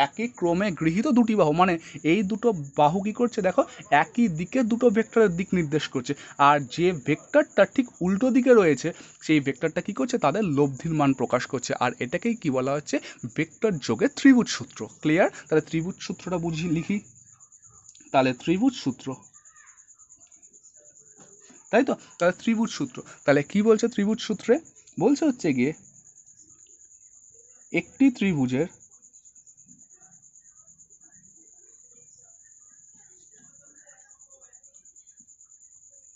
একই ক্রমে গৃহীত দুটি বাহু, মানে এই দুটো বাহু কি করছে দেখো? একই দিকে দুটো ভেক্টরের দিক নির্দেশ করছে। আর যে ভেক্টরটা ঠিক উল্টো দিকে রয়েছে, সেই ভেক্টরটা কি করছে? তাদের লব্ধির মান প্রকাশ করছে। আর এটাকেই কি বলা হচ্ছে? ভেক্টর যোগের ত্রিভুজ সূত্র। ক্লিয়ার? তাহলে ত্রিভুজ সূত্রটা লিখি। তাহলে ত্রিভুজ সূত্র, তাই তো? তাহলে ত্রিভুজ সূত্র, তাহলে কি বলছে ত্রিভুজ সূত্রে? বলছে হচ্ছে গিয়ে একটি ত্রিভুজের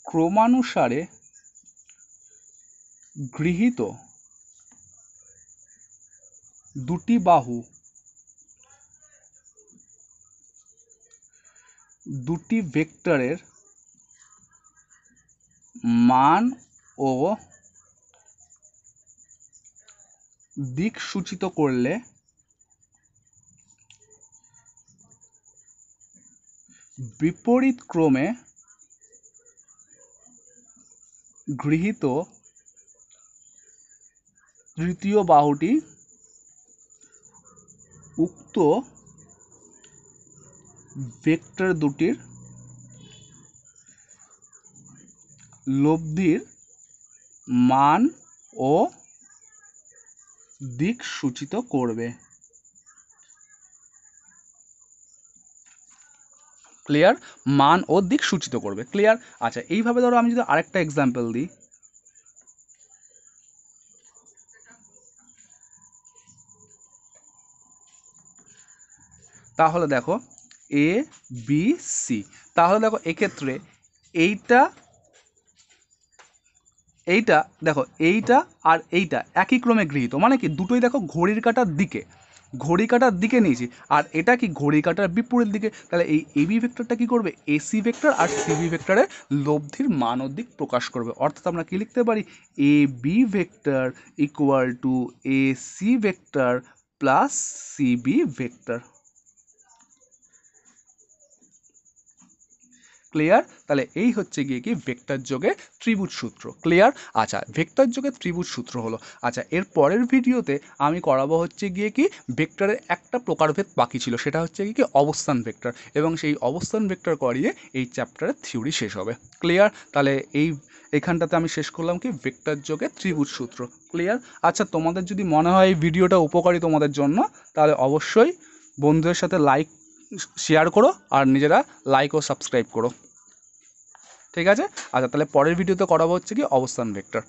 ক্রমানুসারে গৃহীত দুটি বাহু দুটি ভেক্টরের মান ও দিক সূচিত করলে বিপরীত ক্রমে গৃহীত তৃতীয় বাহুটি উক্ত ভেক্টর দুটির লব্ধির মান ও দিক সূচিত করবে। ক্লিয়ার? মান ও দিক সূচিত করবে। ক্লিয়ার? আচ্ছা, এইভাবে ধরো আমি যদি আরেকটা এক্সাম্পল দিই, তাহলে দেখো এ বি সি, তাহলে দেখো এক্ষেত্রে এইটা এইটা দেখো, এইটা আর এইটা একই ক্রমে গৃহীত, মানে কি দুটোই দেখো ঘড়ির কাঁটার দিকে, ঘড়ি কাঁটার দিকে নিয়েছি। আর এটা কি? ঘড়ি কাঁটার বিপরীত দিকে। তাহলে এই এবি ভেক্টরটা কি করবে? এসি ভেক্টর আর সিবি ভেক্টরের লব্ধির মান ও দিক প্রকাশ করবে। অর্থাৎ আমরা কি লিখতে পারি? A B vector equal to AC vector plus CB vector. Clear? তাহলে এই হচ্ছে গিয়ে কি ভেক্টর যোগে ত্রিভুজ সূত্র। ক্লিয়ার? আচ্ছা, ভেক্টর যোগে ত্রিভুজ সূত্র হলো। আচ্ছা, এর পরের ভিডিওতে আমি করাবো হচ্ছে গিয়ে কি ভেক্টরের একটা প্রকারভেদ বাকি ছিল, সেটা হচ্ছে কি অবস্থান ভেক্টর, এবং সেই অবস্থান ভেক্টর করিয়ে এই চ্যাপ্টারের থিওরি শেষ হবে। ক্লিয়ার? তাহলে এইখানটাতে আমি শেষ করলাম কি ভেক্টর যোগে ত্রিভুজ সূত্র। ক্লিয়ার? আচ্ছা, তোমাদের যদি মনে হয় এই ভিডিওটা উপকারী তোমাদের জন্য, তাহলে অবশ্যই বন্ধুদের সাথে শেয়ার করো, আর নিজেরা লাইক ও সাবস্ক্রাইব করো। ঠিক আছে? আচ্ছা, তাহলে পরের ভিডিওতে করাবো হচ্ছে কি অবস্থান ভেক্টর।